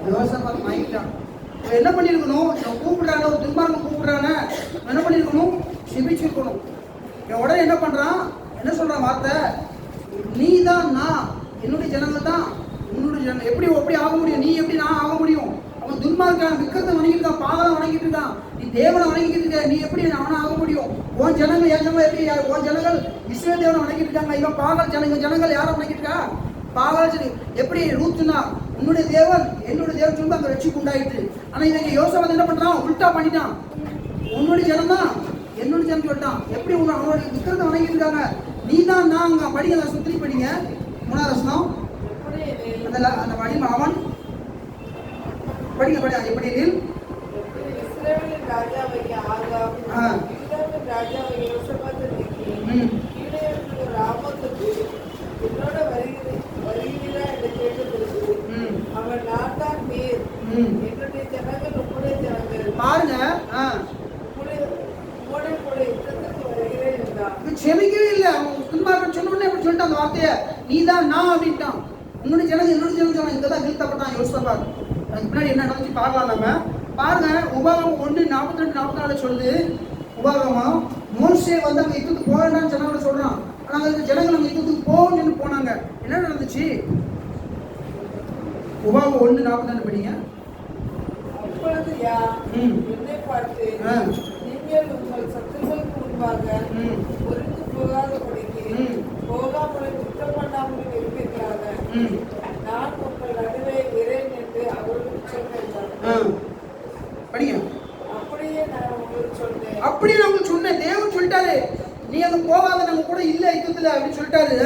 யோசபாத் மயங்கிட்டான். என்ன பண்ணிருக்கணும், கூப்பிடுறான ஒரு துன்மார்க்கம் கூப்பிடுறான என்ன பண்ணிருக்கணும், சிபிச்சிருக்கணும். உடனே என்ன பண்றான், என்ன சொல்றான் வார்த்தை, நீ தான் நான், என்னுடைய ஜனங்கள் தான் உன்னுடைய ஜனங்கள். எப்படி ஆக முடியும், நீ எப்படி நான் ஆக முடியும்? அவன் துன்மார்க்கான், விக்கிரத்தை வணங்கிட்டு இருக்கான், பாகலை வணங்கிட்டு இருக்கான், நீ தேவனை வணங்கிட்டு இருக்க, நீ எப்படி அவனை ஆக முடியும்? உன் ஜனங்கள் என் ஜனங்கள் எப்படி, உன் ஜனங்கள் இஸ்ரவேல் தேவனை வணங்கிட்டு இருக்காங்க, இவன் பாகல் ஜனங்கள் யாரை வணங்கிட்டு இருக்கா, பாகல் சொல்லி எப்படி ரூத்துனா உன்னுடைய தேவன் என்னுடைய தேவன் சொல்லி அங்கே ரட்சிப்பு உண்டாயிட்டு. ஆனா இவங்க யோசபாத் என்ன பண்றான், உல்டா பண்ணிட்டான். உன்னுடைய ஜனம் தான் என்னுடைய ஜனம் சொல்லிட்டான். எப்படி அவனோட விக்கிரத்தை வணங்கிட்டு இருக்காங்க, நீ தான் நான். படிங்க, சுத்திரி படிங்க 3ஆவது வசனம். அந்த வடி அவன் படிங்க எப்படி இஸ்ரவேலின் ராஜாவாகிய ஆகாப் யூதாவின் ராஜாவாகிய யோசபாத்தை நோக்கி, கீலேயாத்தில் ராமோத்துக்கு என்னோட வருகிறா என்று கேட்டதற்கு அவன், நான் தான், நீர் என்னுடைய ஜனங்கள் உம்முடைய ஜனங்கள். பாருங்க, அவன் செபிக்கவே இல்லை. அவன் துன்மார்க்கன் சொன்ன உடனே எப்படி சொல்லிட்டான் அந்த வார்த்தையை, நீ தான் நான் அப்படின்ட்டான். என்னுடைய ஜனங்க சொன்னான், இங்கே தான் வீழ்த்தப்பட்டான் யோசிப்பார். அதுக்கு பின்னாடி என்ன நடந்துச்சு பார்க்கலாம். நம்ம பாருங்க, உபாகமம் 1:42-44 சொல்லுது. உபாகமம் மோசே வந்து அங்கே யுத்தத்துக்கு போக வேண்டாம்னு ஜனங்களை சொல்றான். ஆனால் அந்த ஜனங்கள் அங்கே யுத்தத்துக்கு போகணும்னு போனாங்க. என்ன நடந்துச்சு? உபாகமம் 1:42 படிங்க. அப்பொழுது என்னை பார்த்து, நீங்கள் உங்கள் சத்துருக்களுக்கு முன்பாக ஒருங்கு போகாதபடிக்கு போகாமலே குற்றம் பண்ணாமல் இருப்பீர்களாக, நான் உங்கள் நடுவே இறைன் என்று அவர்களுக்கு சொன்னேன். படிங்க. அப்படியே நான் உங்களுக்கு சொன்னேன். அப்படியே நான் உங்களுக்கு சொன்னேன். தேவன் சொல்லிட்டாரு, நீ அங்க போகாத, நம்ம கூட இல்ல யுத்தத்துல அப்படின்னு சொல்லிட்டாரு.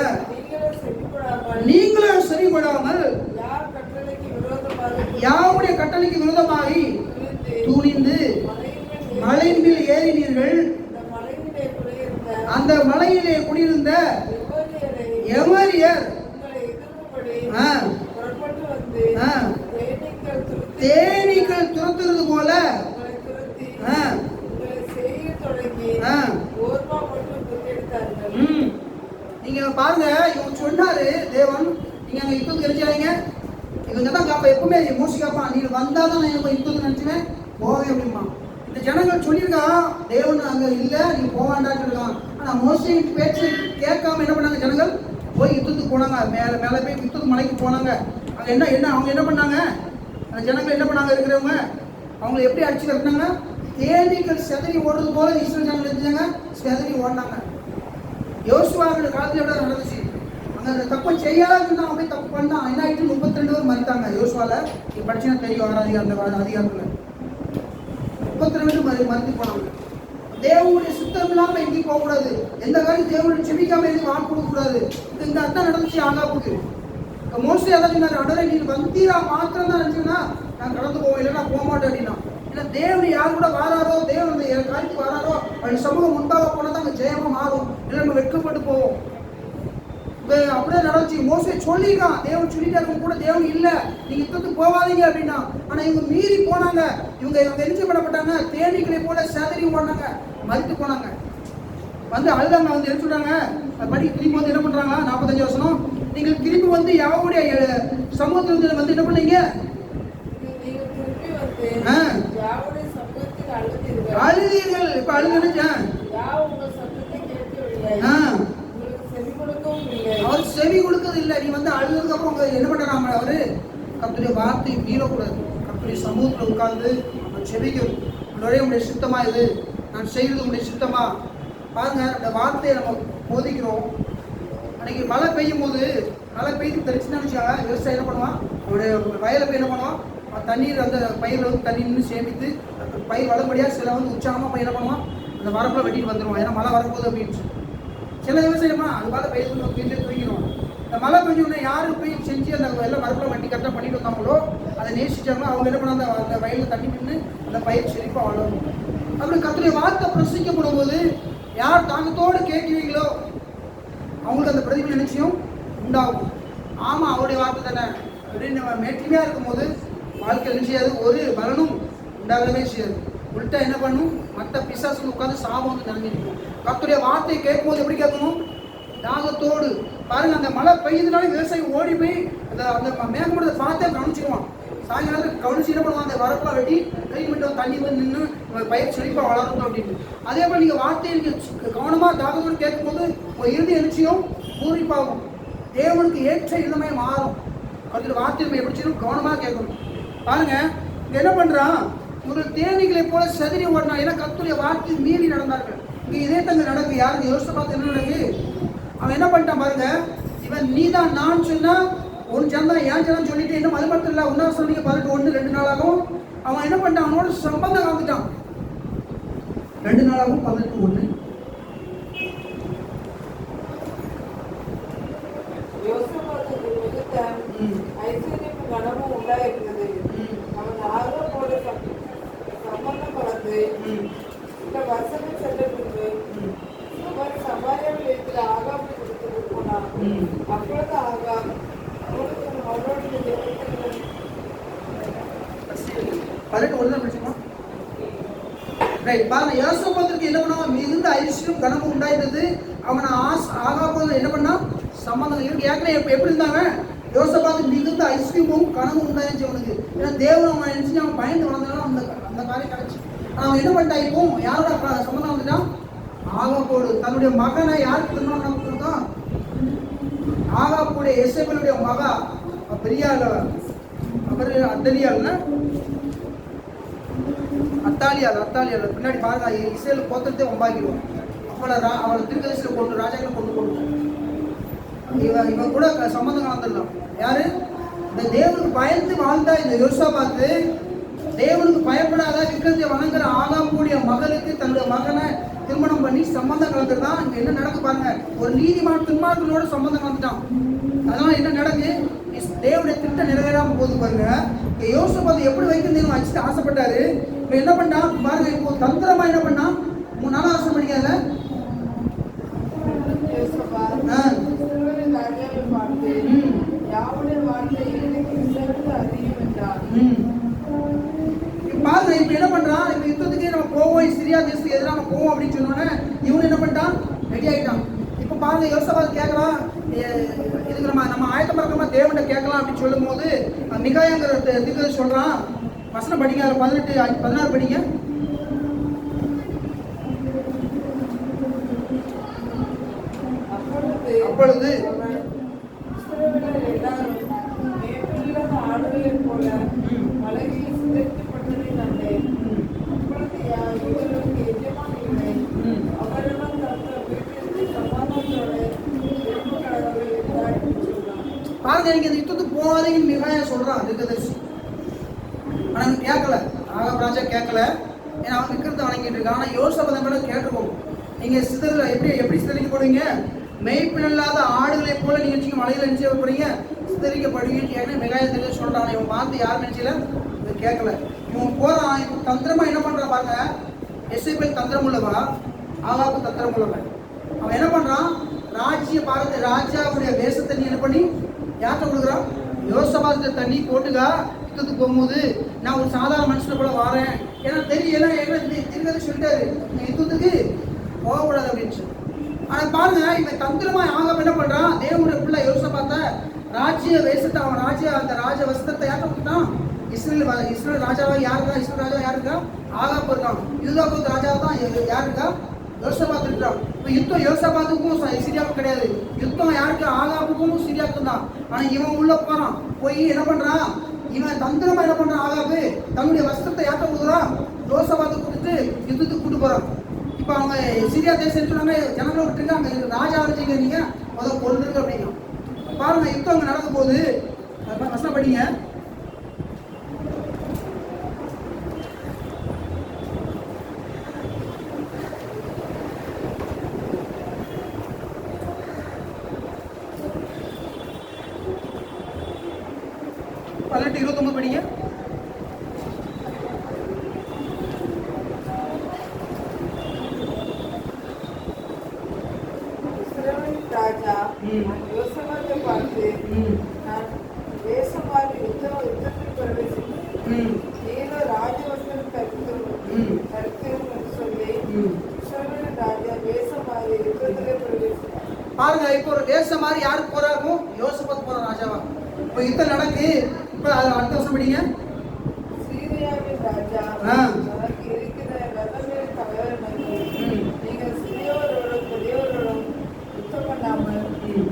நீங்களும் சரிபடாமல் யாருடைய கட்டளைக்கு விரோதமாகி துணிந்து மலையின் மேல் ஏறினீர்கள். அந்த மலையிலே குடியிருந்த எமோரியர் தேனீக்கள் துரத்துறது போல நீங்க பாருங்க, இவங்க சொன்னாரு தேவன், நீங்க அங்க யுத்தத்துக்கு நினைச்சாங்க. இவங்க தான் காப்பா, எப்பவுமே மோசி காப்பா, நீங்க வந்தாதான் நான் எனக்கு யுத்தத்துக்கு நினைச்சுவேன் போவே அப்படிமா. இந்த ஜனங்கள் சொல்லியிருக்கான், தேவன் அங்க இல்ல, நீங்க போக வேண்டாம்னு சொல்லிருக்கான். ஆனா மோசி பேச்சு கேட்காம என்ன பண்ணாங்க ஜனங்கள்? போய் யுத்தத்துக்கு போனாங்க. மேல போய் யுத்தத்துக்கு மலைக்கு போனாங்க. அங்க என்ன அவங்க என்ன பண்ணாங்க? அந்த ஜனங்கள் என்ன பண்ணாங்க? இருக்கிறவங்க அவங்களை எப்படி அடிச்சு கட்டினாங்க? தேனீக்கள் செதறி ஓடுறது போல இஸ்ரேல் ஜனங்கள் இருந்துச்சாங்க, செதறி ஓடினாங்க. யோசுவாவோட காலத்துல எப்படி நடந்துச்சு? அங்க தப்பு செய்யாதுன்னு அவன் போய் தப்பு பண்ணான். என்ன ஆயிட்டு 32 பேர் மறித்தாங்க. யோசுவால நீ படிச்சுன்னா தெரியும், அந்த அதிகாரத்துல 32 மறித்து போனாங்க. தேவனுடைய சுத்தம் இல்லாம எங்கேயும் போகக்கூடாது. எந்த காரியம் தேவனுடைய செபிக்காம எதுவும் வாக்கு கொடுக்கக்கூடாது. இந்த அர்த்தம் நடந்துச்சு ஆகாப்புக்கு. மோஸ்ட்லி அதான் சொன்னாரு, அடரே நீ வந்தீரா மாத்திரம் தான் நினைச்சுன்னா நான் கடந்து போவேன், இல்லைன்னா போக மாட்டேன் அப்படின்னா. இல்லை தேவன் யார் கூட வாராரோ, தேவன் அந்த காரியத்துக்கு வராரோ, அவருடைய சமூகம் முன்பாக போனால் தான் அங்கே ஜெயமாக மாறும், இல்லை நம்ம வெட்கப்பட்டு போவோம். அப்படியே நடந்துச்சு. மோசே சொல்லியிருக்கான், தேவன் சொல்லிட்டா இருக்கும் கூட தேவன் இல்லை, நீங்க யுத்தத்துக்கு போகாதீங்க அப்படின்னா. ஆனா இவங்க மீறி போனாங்க. இவங்க எரிஞ்சு பண்ணப்பட்டாங்க. தேனீக்களை போல சேதறி போனாங்க, மறித்து போனாங்க. வந்து அழுதாங்க, வந்து எடுத்துட்டாங்க. படி திரும்பி வந்து என்ன பண்றாங்க? 45 வசனம். நீங்கள் திரும்பி வந்து யாருடைய சமூகத்தில் வந்து என்ன பண்ணீங்க? அழுதீர்கள். இப்ப அழுதுன்னு அவர் செவி கொடுக்கிறது இல்லை. நீ வந்து அழுதுக்கு அப்புறம் என்ன பண்றாங்க? அவரு கர்த்தருடைய வார்த்தை மீறக்கூடாது. கர்த்தருடைய சமூகத்தில் உட்கார்ந்து நம்ம செவிக்கும். உடைய சித்தமா இது நான் செய்வது உடைய சித்தமா? பாருங்க, அந்த வார்த்தையை நம்ம போதிக்கிறோம். அன்னைக்கு மழை பெய்யும் போது, மழை பெய்து தெரிச்சுன்னு நினைச்சாங்க, விவசாயம் என்ன பண்ணுவான்? அவருடைய வயலை போய் என்ன பண்ணுவான்? தண்ணீர் அந்த பயிரில் வந்து தண்ணி நின்று சேமித்து பயிர் வளர்படியாக சில வந்து உற்சாகமாக பயிர் என்ன பண்ணுவான்? அந்த வரப்பில் வெட்டிட்டு வந்துடுவான், ஏன்னா மழை வரப்போகுது அப்படின்னு. சில விவசாயமா அது பார்த்து பயிர் வீட்டில் தூங்கிடுவான். இந்த மழை பெஞ்சோடனே யாரும் போய் செஞ்சு அந்த எல்லாம் வரப்பில் வட்டி கரெக்டாக பண்ணிட்டு வந்தாங்களோ, அதை நேசிச்சாங்களோ, அவங்க என்ன பண்ணாங்க? அந்த வயலில் தண்ணி நின்று அந்த பயிர் செழிப்பாக வளரும். அப்படி கர்த்தருடைய வார்த்தை பிரசிக்கப்படும் போது யார் தாங்கத்தோடு கேட்குவீங்களோ அவங்களுக்கு அந்த பிரதிபலன் நிச்சயம் உண்டாகும். ஆமாம், அவருடைய வார்த்தை தானே அப்படின்னு மேற்றுமையாக இருக்கும்போது வாழ்க்கை நிச்சயாது, ஒரு பலனும் உண்டாகவே செய்யாது. உள்டா என்ன பண்ணும்? மற்ற பிசாசுகள் உட்காந்து சாபம் வந்து நினைஞ்சிருக்கும். கர்த்தருடைய வார்த்தையை கேட்கும்போது எப்படி கேட்கணும்? தாகத்தோடு. பாருங்க, அந்த மழை பெய்யுதுனால விவசாயி ஓடி போய் அந்த மேகமூட்டத்தை பார்த்தே கவனிச்சிடுவான். சாயங்காலத்தில் கவனிச்சு என்ன பண்ணுவான்? அந்த வரப்பெல்லாம் வெட்டி க்ளீன் பண்ணிட்டு தண்ணி வந்து நின்று பயிர் செழிப்பாக வளரணும் அப்படின்னு. அதே போல் நீங்கள் வார்த்தையை நீங்கள் கவனமாக தாகத்தோடு கேட்கும்போது உங்கள் இறுதி நிச்சயம் பூரிப்பாகும். தேவனுக்கு ஏற்ற இடமே மாறும். கர்த்தருடைய வார்த்தையை நம்ம எப்படி செய்யணும்? கவனமாக கேட்கணும். பாருங்க, இங்கே என்ன பண்ணுறான்? ஒரு தேனீகளை போல செதறி ஓடினா. ஏன்னா கர்த்தருடைய வார்த்தை மீறி நடந்தார்கள். இங்கே இதே தங்க நடக்கு. யாருக்கு யோசிச்சு பார்த்து என்ன நடக்கு? அவன் என்ன பண்ணிட்டான் பாருங்க, இவன் நீ தான் நான் சொன்னா ஒரு ஜனம் ஏன் ஜனம் சொல்லிட்டு இன்னும் அது மட்டும் இல்லை, ஒன்றாவது சொன்னீங்க 18 நாளாகவும் அவன் என்ன பண்ணிட்டான்? அவனோட சம்பந்தம் காந்துட்டான். 2 நாளாகவும் 18:1. கனமும் உண்டாயிருந்தது. அவன் ஆர்வத்தோடு சம்பந்தம் கலந்து இந்த வருஷங்கள் சென்ற பின்பு அவர் சமாரியாவில் இருக்கிற ஆகாப்பை கொடுத்து போனான். அப்பொழுது ஆகாப் அவரோடு 18:1 பாருங்க. யோசபாத்துக்கு என்ன பண்ணுவாங்க? மிகுந்த ஐஸ்வர்யம் ஐஸ்வர்யம் கனமும் உண்டாயிருந்தது. அவனை ஆகாபோது என்ன பண்ணா சம்பந்தம் இவருக்கு ஏற்கனவே எப்படி இருந்தாங்க, யோசபாத்துக்கு மிகுந்த ஐஸ்வர்யமும் கனமும் உண்டாயிருச்சு அவனுக்கு. ஏன்னா தேவன் அவன் நினைச்சு அவன் பயந்து வளர்ந்தாலும் அந்த காரியம் கிடைச்சு. அவன் என்ன பண்ணிட்டான், இப்போ யாரோட சம்பந்தம் வந்துட்டான், ஆகாபோடு. தன்னுடைய மகனை யாருக்கு திருமணம் கொடுத்தான், ஆகாபுடைய எசேபேலுடைய மகா பெரியாள், அவர் அத்தாலியால் பின்னாடி பாருங்க, இஸ்ரேல் கோத்திரத்தை ஒம்பாக்கிடுவான். அவளை தீர்க்கதரிசியில கொண்டு ராஜாக்களை கொண்டு கொடுக்கும். இவன் கூட சம்பந்தம் கலந்துடலாம். யாரு, இந்த தேவனுக்கு பயந்து வாழ்ந்தா இந்த யோசாபாத்து, தேவனுக்கு பயப்படாத விக்கிரத்தை வணங்குற ஆகாபுடைய மகளுக்கு தன்னுடைய மகனை திருமணம் பண்ணி சம்பந்தம் கலந்துருந்தான். இங்க என்ன நடக்கு பாருங்க, ஒரு நீதிமான் துன்மார்க்கனோட சம்பந்தம் கலந்துட்டான். அதனால என்ன நடக்கு, தேவனுடைய திட்டம் நிறைவேறாம போது பாருங்க. யோசபாத் எப்படி வைக்கணும்னு வச்சுட்டு ஆசைப்பட்டாரு. இப்ப என்ன பண்ணா பாருங்க, இப்போ தந்திரமா என்ன பண்ணா, 3 நாள் ஆசை பண்ணிக்காத பாருங்க. இப்ப என்ன பண்றான், இப்ப யுத்தத்துக்கே நம்ம போவோம், சிரியா தேசத்துக்கு எதிராக நம்ம போவோம் அப்படின்னு சொன்னோன்னே இவன் என்ன பண்ணிட்டான், ரெடி ஆயிட்டான். இப்ப பாருங்க, யோசபாத் கேட்கலாம், இதுக்கு நம்ம ஆயத்தம் பறக்கமா தேவன்கிட்ட கேட்கலாம் அப்படின்னு சொல்லும் போது மிகாயாங்கிற தீர்க்கதரிசி சொல்றான். வசனம் படிங்க, 18-16 படிங்க. அப்பொழுது பாருங்க, நீங்க இந்த யுத்தத்துக்கு போகாதீங்கன்னு மிகாயா சொல்றான் தீர்க்கதரிசி. ஆனா கேட்கல, ஆகாப் ராஜா கேட்கல. ஏன்னா அவன் விக்கிரத்தை வணங்கிட்டு இருக்கான். ஆனா யோசபாத் கூட கேட்டுக்கோங்க, நீங்க சிதறல எப்படி சிதறிக்கப்படுவீங்க, மெய்ப்பில்லாத ஆடுகளை போல நீங்க மலையில நினைச்சு போறீங்க, சிதறிக்கப்படுவீங்கன்னு கேட்க மிகாயா தீர்க்கதரிசி சொல்றான். இவன் பார்த்து யார் நினைச்சல இதை கேட்கல. இவன் போறான். இப்போ தந்திரமா என்ன பண்றான் பாருங்க, எசேபேல் தந்திரம் உள்ளவா, ஆகாபு தந்திரம் உள்ளவன். அவன் என்ன பண்றான், ராஜாவுடைய வேஷத்தை நீ என்ன பண்ணி யார்கிட்ட கொடுக்குறான், யோசபாத் தண்ணி போட்டுக்கா, யுத்தத்துக்கு போகும்போது நான் ஒரு சாதாரண மனுஷனை கூட வாரேன், ஏன்னா தெரியும், ஏன்னா திருக்கதை சொல்லிட்டாரு நீ யுத்தத்துக்கு போகக்கூடாது அப்படின்னு. ஆனா பாருங்க, இவன் தந்திரமா ஆகாப் என்ன பண்றான், தேவனுடைய பிள்ளை யோசபாத்த ராஜ்ய வேஷத்தை, அவன் அந்த ராஜ வஸ்திரத்தை யார்கிட்ட கொடுத்தான், இஸ்ரேல் ராஜாவா யாருக்கா, இஸ்ரேல் ராஜா யாருக்கா, ஆகாப் இருக்கான். யூதாபுத் ராஜா தான் யாருக்கா, யோசபாத் இருக்கிறான். இப்போ யுத்தம் யோசபாத்துக்கும் சிரியாவுக்கும் கிடையாது, யுத்தம் யாருக்கு, ஆகாப்புக்கும் சிரியாவுக்கும் தான். ஆனா இவன் உள்ள போறான், போய் என்ன பண்றான், இவன் தந்திரமா என்ன பண்றான், ஆகாப்பு தன்னுடைய வஸ்திரத்தை யார்கிட்ட கொடுக்குறான், யோசபாத்துக்கு கொடுத்து யுத்தத்துக்கு கூட்டு போறான். இப்போ அவங்க சிரியா தேசம் சொன்னாங்க, ஜனங்களை விட்டுருங்க, அங்க ராஜா இருந்தீங்க, நீங்க முதல் கொள்ளுங்க அப்படிங்க. பாருங்க, யுத்தம் அங்க நடக்கும் போது வசனம் படிங்க. படிங்க. ராஜா யோசபாத்தை பார்த்து, நான் தேசமாறி யுத்தத்தில் பிரவேசித்தேன், ஏதோ ராஜவசனம் தரித்தேன் என்று சொல்லி இஸ்ரவேலின் ராஜா தேசமாறி யுத்தத்திலே பிரவேசித்தார். பாருங்க, இப்போ ஒரு தேசம் மாதிரி யாருக்கு போறாங்க, யோசபாத் போற ராஜாவா. இப்போ யுத்தம் நடக்கு. இப்போ அடுத்த வருஷம் படிங்க. சீரியாவின் ராஜா எனக்கு இருக்கிற ரதங்களின் தலைவர், நீங்கள் சிறியோரோடும் பெரியோரோடும் யுத்தம் பண்ணாமல்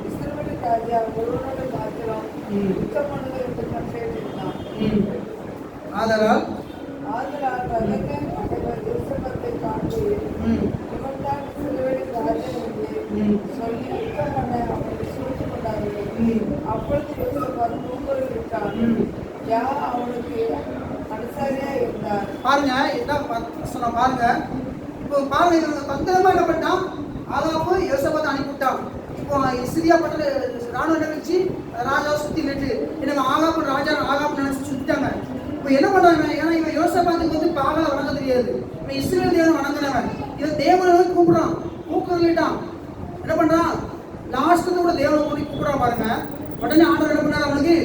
இஸ்ரவேலின் ராஜா ஒருவனோடு மாத்திரம் யுத்தம் பண்ணுவது என்று கட்டளையிட்டான். ஆதலால் ரதங்களின் தலைவர் யோசபாத்தை காண்பு, இவன்தான் இஸ்ரவேலின் ராஜா என்று சொல்லி யுத்தம் பண்ண அவனை சூழ்ச்சி கொண்டார்கள். அப்பொழுது யோசபாத் தூங்கல் விட்டான். அவனுக்கு அனுசாரியா இருந்தார். பாருங்க, என்ன பாருங்க. இப்போ பாருங்க, இவங்க தந்திரமா என்ன பண்ணான், ஆகாப்பு யோசபாத்தை அனுப்பிவிட்டான். இப்போ சிரியா பட்டண ராணுவ நினைச்சு ராஜாவை சுத்தி நின்று என்ன ஆகாப்பு ராஜா ஆகாப்பு நினைச்சு சுத்திட்டாங்க. இப்போ என்ன பண்றாங்க, ஏன்னா இவன் யோசபாத்துக்கு வந்து பாகல வணங்க தெரியாது, இவன் இஸ்ரவேல் தேவன் வணங்குறவன், இவன் தேவனை கூப்பிடுறான், கூப்பிடுறான். என்ன பண்றான், லாஸ்ட்டு கூட தேவனை கூப்பிடுறான் பாருங்க. உடனே ஆண்டவர் என்ன பண்ணார், அவனுக்கு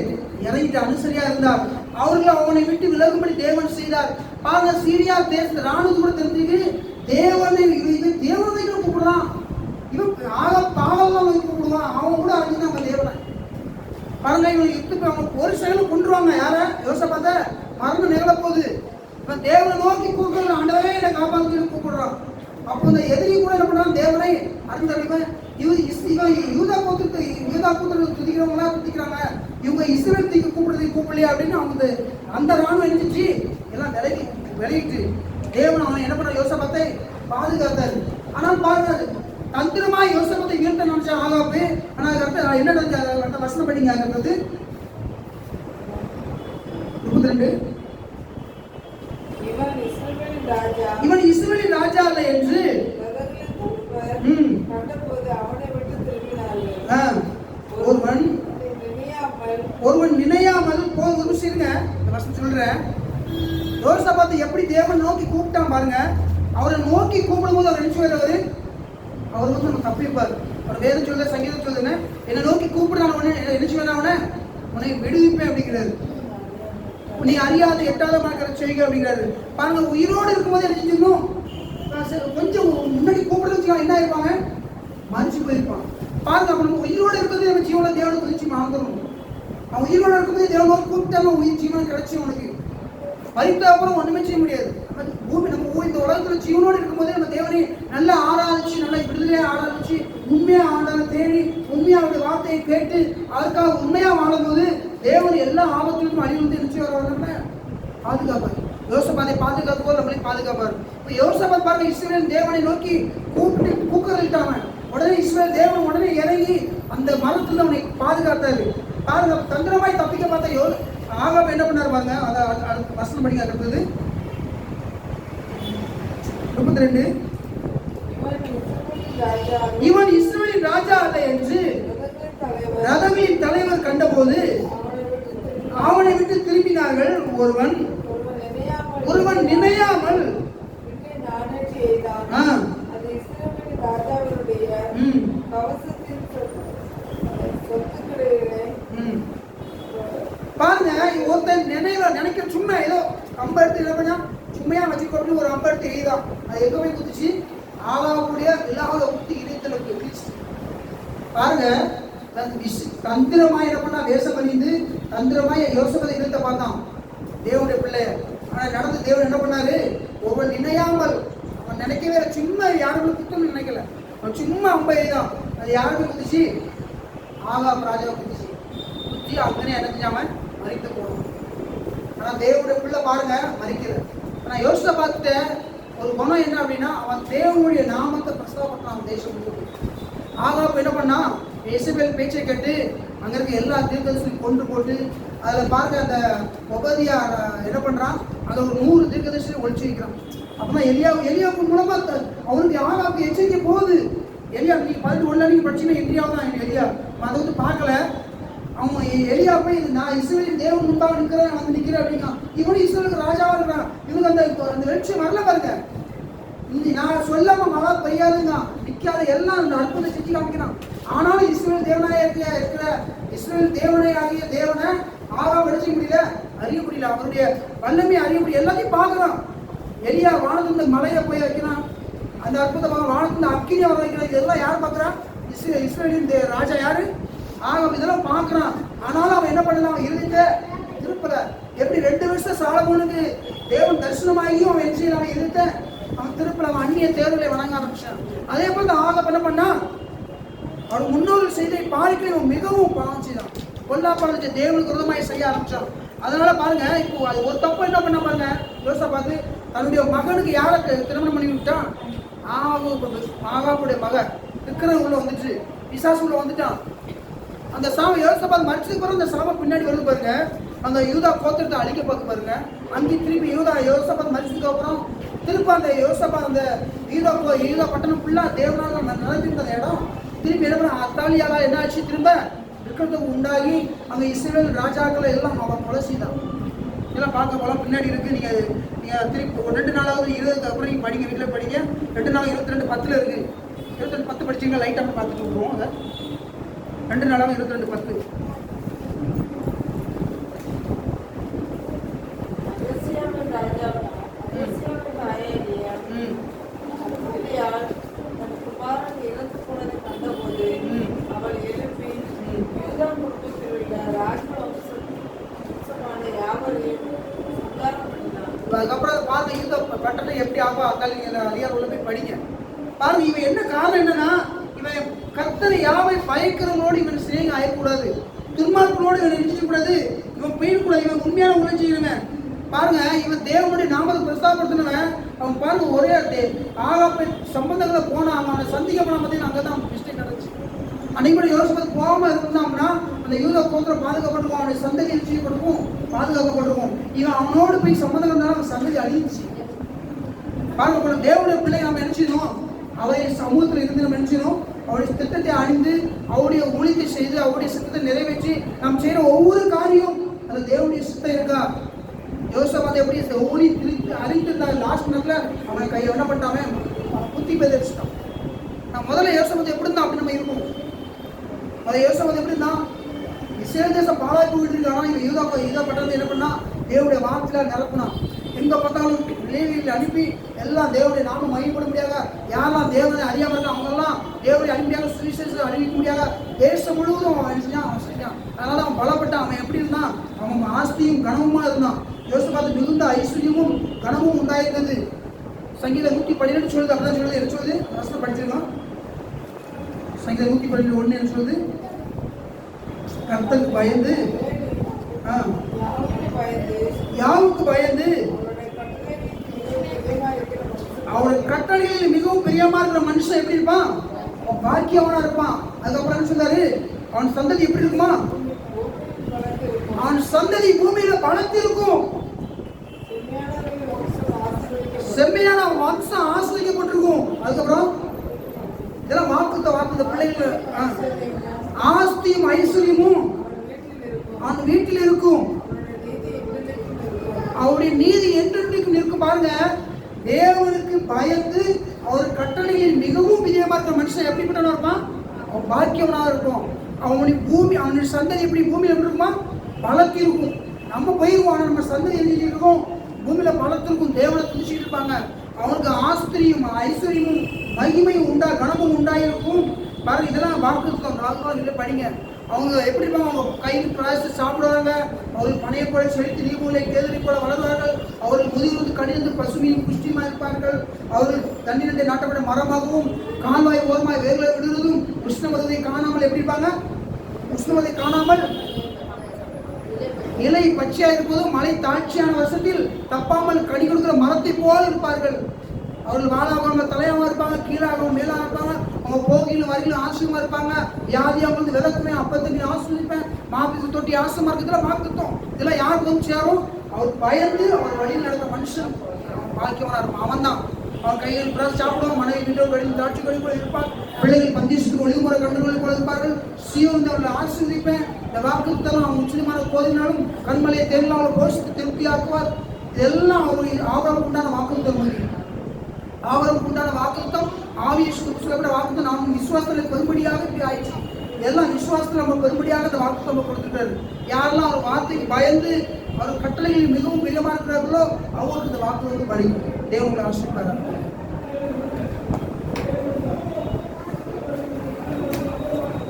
இறங்கிட்டு அனுசரியா இருந்தார். அவர்கள் அவனை விட்டு விலகும்படி தேவன் செய்தார். பாருங்க, சீரியா தேச ராணுவ கூட தெரிஞ்சுக்கு தேவனை கூப்பிடுறான். கூப்பிடுறான். இவன் பாகல்லாம் நோக்கி கூப்பிடுவான். அவன் கூட அறிஞ்சுதான் தேவனை பாருங்க. இவன் யுத்தத்துக்கு அவங்க ஒரு செயலும் கொண்டுருவாங்க. யார யோசபாத்த மரணம் நிகழ போகுது. இவன் தேவனை நோக்கி கூப்பிடுறான். ஆண்டவரே என்னை காப்பாற்று கூப்பிடுறான். அப்போ இந்த எதிரி கூட என்ன பண்றான்? தேவனை அறிந்தவன். இவன் யூதா கூத்துறதுக்கு துதிக்கிறவங்களா துதிக்கிறாங்க. இவங்க இஸ்ரவேலுக்கு கூப்பிடலையா அப்படின்னு அவங்க அந்த ராணுவம் எழுந்துச்சு எல்லாம் விலகிட்டு தேவன் அவன் என்ன பண்ண யோசபாத்தை பாதுகாத்தாரு. ஆனால் பாருங்க, தந்திரமா யோசபாத்தை வீழ்த்த நினைச்சா ஆகாப்பு. ஆனா அதுக்கு என்ன நடந்த வசனம் படிங்க. ஆகிறது 32. இவன் இஸ்ரவேலின் ராஜா அல்ல என்று ஒருவன் நினையாமல் போது சொல்றேன். யோசபாத்தை எப்படி தேவன் நோக்கி கூப்பிட்டான் பாருங்க. அவரை நோக்கி கூப்பிடும் போது அவர் நினைச்சு வருவாரு. அவர் வந்து நம்ம தப்பிப்பார். அவர் வேதம் சொல்ல சங்கீதம் சொல்லுங்க, என்னை நோக்கி கூப்பிடுறான் உடனே நினைச்சு வேணா உன்னை விடுவிப்பேன் அப்படிங்கிறாரு. நீ அறியாத எட்டாத மனக்கரை செய்க அப்படிங்கிறாரு. பாருங்க, உயிரோடு இருக்கும்போது என்ன செஞ்சிடணும்? கொஞ்சம் முன்னாடி கூப்பிடுறது என்ன இருப்பாங்க? மறிச்சு போயிருப்பான். பாருங்க, அப்ப நம்ம உயிரோடு இருக்கிறது நம்ம ஜீவன தேவனை குதிச்சு மறந்துடணும். அவன் உயிரோடு இருக்கும்போது தேவனோடு கூப்பிட்டாலும் உயிர் ஜீவனம் கிடைச்சி அவனுக்கு. மறித்த அப்புறம் ஒண்ணுமே செய்ய முடியாது. நம்ம இந்த உலகத்துல ஜீவனோடு இருக்கும்போதே நம்ம தேவனை நல்லா ஆராதிச்சு, நல்லா விடுதலையா ஆராதிச்சு, உண்மையா ஆண்டான தேடி உண்மையா அவருடைய வார்த்தையை கேட்டு அதற்காக உண்மையா வாழும்போது தேவன் எல்லா ஆபத்திலும் அழிவுந்து நிச்சயம் வருவாங்க பாதுகாப்பார். யோசபாத்தை பாதுகாப்பு போது நம்மளே பாதுகாப்பார். இப்போ யோசபாத் பாருங்க, இஸ்ரவேல் தேவனை நோக்கி கூக்குரலிட்டாங்க. உடனே இஸ்ரவேல் தேவன் உடனே இறங்கி அந்த மரத்துல அவனை பாதுகாத்தாரு. பாருங்க, தந்திரமாய் தப்பிக்க பார்த்த ஆகாப் என்ன பண்ணாரு பாருங்க. அதை வசனம் படிக்க அடுத்தது 32. இவன் இஸ்ரவேலின் ராஜா அல்ல என்று ரதங்களின் தலைவர் கண்டபோது அவனை விட்டு திரும்பினார்கள். ஒருவன் நினையாமல் பாருங்க, ஒருத்தன் நினைக்க சும்மா ஏதோ அம்பு எடுத்து என்ன பண்ணா சும்மையா வச்சுக்கொண்டு ஒரு அம்பு எடுத்து எய்தான். அது எங்க போய் குதிச்சு ஆகாவுடைய இல்லாத ஊத்தி இணையத்துல கிழிச்சு. பாருங்க, தந்திரமாய் என்ன பண்ணா வேஷம் அணிந்து தந்திரமாய் யோசபாத்தை இழுத்த பார்த்தான் தேவனுடைய பிள்ளைய. ஆனா நடந்து தேவன் என்ன பண்ணாரு? ஒருவன் நினையாமல், அவன் நினைக்கவே சும்மா யாருமே குத்தம் நினைக்கல, அவன் சும்மா அம்பை தான். அது யாருமே குதிச்சு ஆகாப் ராஜாவை குதிச்சு குத்தி அங்கனே என்ன செஞ்சாம மறித்து போகணும். ஆனா தேவனுடைய பிள்ளை பாருங்க மறிக்கல. ஆனா யோசித்த பார்த்துட்டு ஒரு குணம் என்ன அப்படின்னா, அவன் தேவனுடைய நாமத்தை பிரஸ்தாபத்தான் தேசம். ஆகாப் என்ன பண்ணா? இசபேல் பேச்சை கேட்டு அங்க இருக்க எல்லா தீர்க்கதரிசியும் கொண்டு போட்டு அதுல பாருங்க அந்த ஒபதியா என்ன பண்றான்? அங்க ஒரு 100 தீர்க்கதரிசியை ஒழிச்சு வைக்கிறான். அப்பதான் எலியாவுக்கு மூலமா அவனுக்கு ஆகாவுக்கு எச்சரிக்கை போகுது. எலியா நீ 11 நீங்க படிச்சீங்கன்னா எலியாவும் தான். எலியா அதை வந்து பார்க்கல. அவன் எலியா போய் நான் இஸ்ரவேலின் தேவன் முன்பாக நிற்கிறேன் வந்து நிற்கிறேன் அப்படின்னா இவனும் இஸ்ரவேலுக்கு ராஜாவா இருக்கிறான். இவனுக்கு அந்த லட்சியம் வரல பாருங்க. நான் சொல்லாம மழை பெய்யாதுங்க, நிக்காத எல்லாம் அந்த அற்புதத்தை செஞ்சு காமிக்கிறான். ஆனாலும் இஸ்ரவேல் தேவனாய இருக்கிற இஸ்ரவேல் தேவனை ஆகிய தேவனை ஆகாப் அடிச்சுக்க முடியல, அறிய முடியல. அவருடைய வல்லமையை அறிய முடியல. எல்லாத்தையும் பார்க்கலாம். எலியா வானத்துல மலையை போய் வைக்கிறான். அந்த அற்புதமாக வானத்துல அக்கினியை வர வைக்கிறான். இதெல்லாம் யார் பார்க்குறான்? இஸ்ரவேலின் ராஜா யாரு? ஆகாப் இதெல்லாம் பார்க்குறான். ஆனாலும் அவன் என்ன பண்ணலாம்? அவன் இருந்துட்டு திருப்பல. எப்படி 2 வருஷம் சாலமோனுக்கு தேவன் தரிசனமாகியும் அவன் என்ன செய்யலாம்? அவன் இருந்த அவன் திருப்பல. அவன் அந்நிய தேர்தலை வணங்க ஆரம்பிச்சான். அதே போல ஆகாப் என்ன பண்ணா? அவன் முன்னோர்கள் செய்த பாதிக்கல இவன் மிகவும் பாவம் செய்தான். கொல்லாப்பழத்தை தேவனுக்கு விரோதமாய் செய்ய ஆரம்பிச்சான். அதனால பாருங்க, இப்போ அது ஒரு தப்பு என்ன பண்ண பாருங்க. யோசபாத்து தன்னுடைய மகனுக்கு யாரை திருமணம் பண்ணி விட்டான்? ஆகாபுடைய மகன் விக்கிரம் உள்ள வந்துட்டு பிசாசு உள்ள வந்துட்டான். அந்த சாமம் யோசபாத் மறிச்சதுக்கு பிறகு அந்த சாமம் பின்னாடி வருது பாருங்க. அந்த யூதா கோத்திரத்தை அழிக்க பார்க்க பாருங்க. அங்கே திருப்பி யோசபாத் மறிச்சதுக்கு அப்புறம் திருப்ப அந்த யோசபாத் அந்த யூதா பட்டணம் ஃபுல்லா தேவனால நடந்திருந்த இடம் திருப்பி என்ன பண்ண அத்தாலியால என்ன ஆச்சு? திரும்ப இருக்கிறதுக்கு உண்டாகி அங்கே இஸ்ரவேல் ராஜாக்களை எல்லாம் அவன் கொலை செய்தான். இதெல்லாம் பார்க்க போலாம் பின்னாடி இருக்கு. நீங்க திருப்பி 2 நாளாவது 20 அப்புறம் நீங்க படிங்க, வீட்டில் படிங்க. 2 நாள் 22:10 இருக்கு. 22:10 படிச்சீங்க. லைட்டாக பார்த்துட்டு விடுவோம். அதை 2 நாளாவது 22:10. படிங்க. பாருங்க, இவன் என்ன காரணம் என்னன்னா, இவன் கர்த்தரை யாவை பயக்கிறவங்களோடு இவன் சிநேகம் ஆயிடக்கூடாது, துன்மார்க்கங்களோடு இவன் நினைச்சக்கூடாது, இவன் போயிடக்கூடாது, இவன் உண்மையான உணர்ச்சி செய்யறவன். பாருங்க, இவன் தேவனுடைய நாமத்தை பிரஸ்தாபப்படுத்தினவன். அவன் பாருங்க, ஒரே ஆகாப்பை சம்பந்தங்களை போனா அவனை சந்திக்க போனா பார்த்தீங்கன்னா அங்கதான் மிஸ்டேக் நடந்துச்சு. அன்னைக்கு கூட யோசபத் போகாம இருந்தான்னா அந்த யூத கோத்திரம் பாதுகாப்பட்டிருக்கும், அவனுடைய சந்ததி செய்யப்பட்டிருக்கும், பாதுகாக்கப்பட்டிருக்கும். இவன் அவனோடு போய் சம்பந்தம் இருந்தாலும் அவன் சந்ததி அழிஞ்சிச்சு. பாருங்க, தேவனுடைய பிள்ளை நம்ம நினைச்சினோம், அவருடைய சமூகத்தில் இருந்து நம்ம நினைச்சினோம், அவருடைய திட்டத்தை அணிந்து அவருடைய ஊழியத்தை செய்து அவருடைய சித்தத்தை நிறைவேற்றி நாம் செய்யற ஒவ்வொரு காரியம் அந்த தேவனுடைய சித்தம் இருக்கா? யோசபாத் எப்படி ஒவ்வொரு அறிந்திருந்தாங்க. லாஸ்ட் நேரத்துல அவனை கையை என்ன பண்ணிட்டாங்க, புத்தி பெதரிச்சிட்டான். நான் முதல்ல யோசபாத் எப்படி இருந்தா அப்படி நம்ம இருக்கும். அதை யோசபாத் எப்படி இருந்தான், இஸ்ரேல் தேசம் பாழாய் போயிட்டு இருக்கானா, இவன் யூதா பட்டணத்தை என்ன பண்ணா, தேவனுடைய வார்த்தையில நிரப்பினான். எங்க பார்த்தாலும் லேவியர்களை அனுப்பி எல்லாம் தேவனுடைய நாமம் மகிமைப்பட முடியாத, யாரெல்லாம் தேவனை அறியாம இருக்க அவங்க எல்லாம் தேவனுடைய அனுப்பியாக சுவிசேஷத்தை அறிவிக்க முடியாத தேசம் முழுவதும் அவன் செஞ்சான். அதனால அவன் பலப்பட்டான். அவன் எப்படி இருந்தான், அவன் ஆஸ்தியும் கனமுமா இருந்தான். யோசபாத் மிகுந்த ஐஸ்வர்யமும் கனமும் உண்டாயிருந்தது. சங்கீதம் 112 சொல்லுது, அப்படிதான் சொல்லுது. என்ன சொல்லுது, வசனம் படிச்சிருக்கோம். சங்கீதம் 112:1 என்ன சொல்லுது, கர்த்தருக்கு பயந்து யாவுக்கு பயந்து அவருடைய கட்டளையில் மிகவும் பிரியமா இருக்கிற மனுஷன் எப்படி இருப்பான், அவன் பாக்கியவனா இருப்பான். அதுக்கப்புறம் என்ன சொல்றாரு, அவன் சந்ததி எப்படி இருக்குமா, அவன் சந்ததி பூமியில பலத்திருக்கும், செம்மையான வம்சம் ஆசிரியப்பட்டிருக்கும். அதுக்கப்புறம் இதெல்லாம் வாக்குத்த பிள்ளைகள் ஆஸ்தியும் ஐஸ்வர்யமும் அவன் வீட்டில் இருக்கும், அவருடைய நீதி என்றென்றைக்கும் நிற்கும். பாருங்க, தேவனுக்கு பயந்து அவர் கட்டளையில் மிகவும் பிரியமா இருக்கிற மனுஷன் எப்படிப்பட்டவனா இருப்பான், அவன் பாக்கியவனா இருக்கும். அவனுடைய பூமி, அவனுடைய சந்ததி எப்படி பூமியில் எப்படி இருக்குமா, பலத்திருக்கும். நம்ம போயிருவோம், ஆனால் நம்ம சந்ததி எழுதி இருக்கும், பூமியில பலத்திருக்கும், தேவனை துதிச்சுட்டு இருப்பாங்க. அவனுக்கு ஆஸ்திரியும் ஐஸ்வர்யமும் மகிமையும் உண்டா, கனமும் உண்டாயிருக்கும். பாருங்க, இதெல்லாம் வாக்குத்தம். நாலு படிங்க. அவங்க எப்படி இருப்பாங்க, அவங்க கையில் பிராய்ச்சி சாப்பிடுவாங்க, அவர்கள் பனையை போல செழித்து நீர்மூலை கேதரி போல வளர்வார்கள், அவர்கள் முதிர்ந்து கடிந்து பசுமையும் புஷ்டியுமா இருப்பார்கள், அவர்கள் தண்ணீரை நாட்டப்பட்ட மரமாகவும் கால்வாய் ஓரமாய் வேர்களை விடுவதும் உஷ்ணமதத்தை காணாமல் எப்படி இருப்பாங்க, உஷ்ணமதை காணாமல் இலை பச்சையா இருப்பதும் மழை தாட்சியான வருஷத்தில் தப்பாமல் கனி கொடுக்கிற மரத்தை போல இருப்பார்கள். அவர்கள் வாழாக தலையாகவும் இருப்பாங்க, கீழாகவும் மேலாக இருப்பாங்க, அவங்க போகிலும் வரையிலும் ஆசிரியமா இருப்பாங்க. வியாதியாக வந்து விளக்குமே அப்பத்துக்கு ஆசிரியப்பேன், மாப்பித்து தொட்டி ஆசமா இருக்குதுல வாக்குத்தம். இதெல்லாம் யாருக்கு வந்து சேரும், அவர் பயந்து அவர் வழியில் நடந்த மனுஷன் பாக்கியவனா இருப்பான். அவன் தான் அவன் கையில் பிறகு சாப்பிடுவான், மனைவி வீட்டோர் வழியில் தாட்சி கழி போல இருப்பார், பிள்ளைகள் பந்தீசுக்கு ஒளிமுறை கண்டுகளை போல இருப்பார்கள். சீவன் அவர்களை ஆசிரியப்பேன். இந்த வாக்குத்தம் அவன் முஸ்லிமான போதினாலும் கண்மலையை தேர்தல் அவளை போஷித்து திருப்தியாக்குவார். இதெல்லாம் அவருடைய ஆபரம் உண்டான வாக்குத்தம். ஆபரம் உண்டான வாக்குத்தம் ஆவியை சொல்லப்பட்ட வாக்குத்தம் நாம் விசுவாசத்தில் பெரும்படியாக இப்படி ஆயிடுச்சு. எல்லாம் விசுவாசத்தில் நம்ம பெரும்படியாக அந்த வாக்குத்தம் நம்ம கொடுத்துட்டாரு. யாரெல்லாம் அவர் வார்த்தைக்கு பயந்து அவர் கட்டளைகளில் மிகவும் பிரியமா இருக்கிறார்களோ அவங்களுக்கு இந்த வாக்கு வந்து படிக்கும். தேவனுடைய ஆசீர்வாதம்.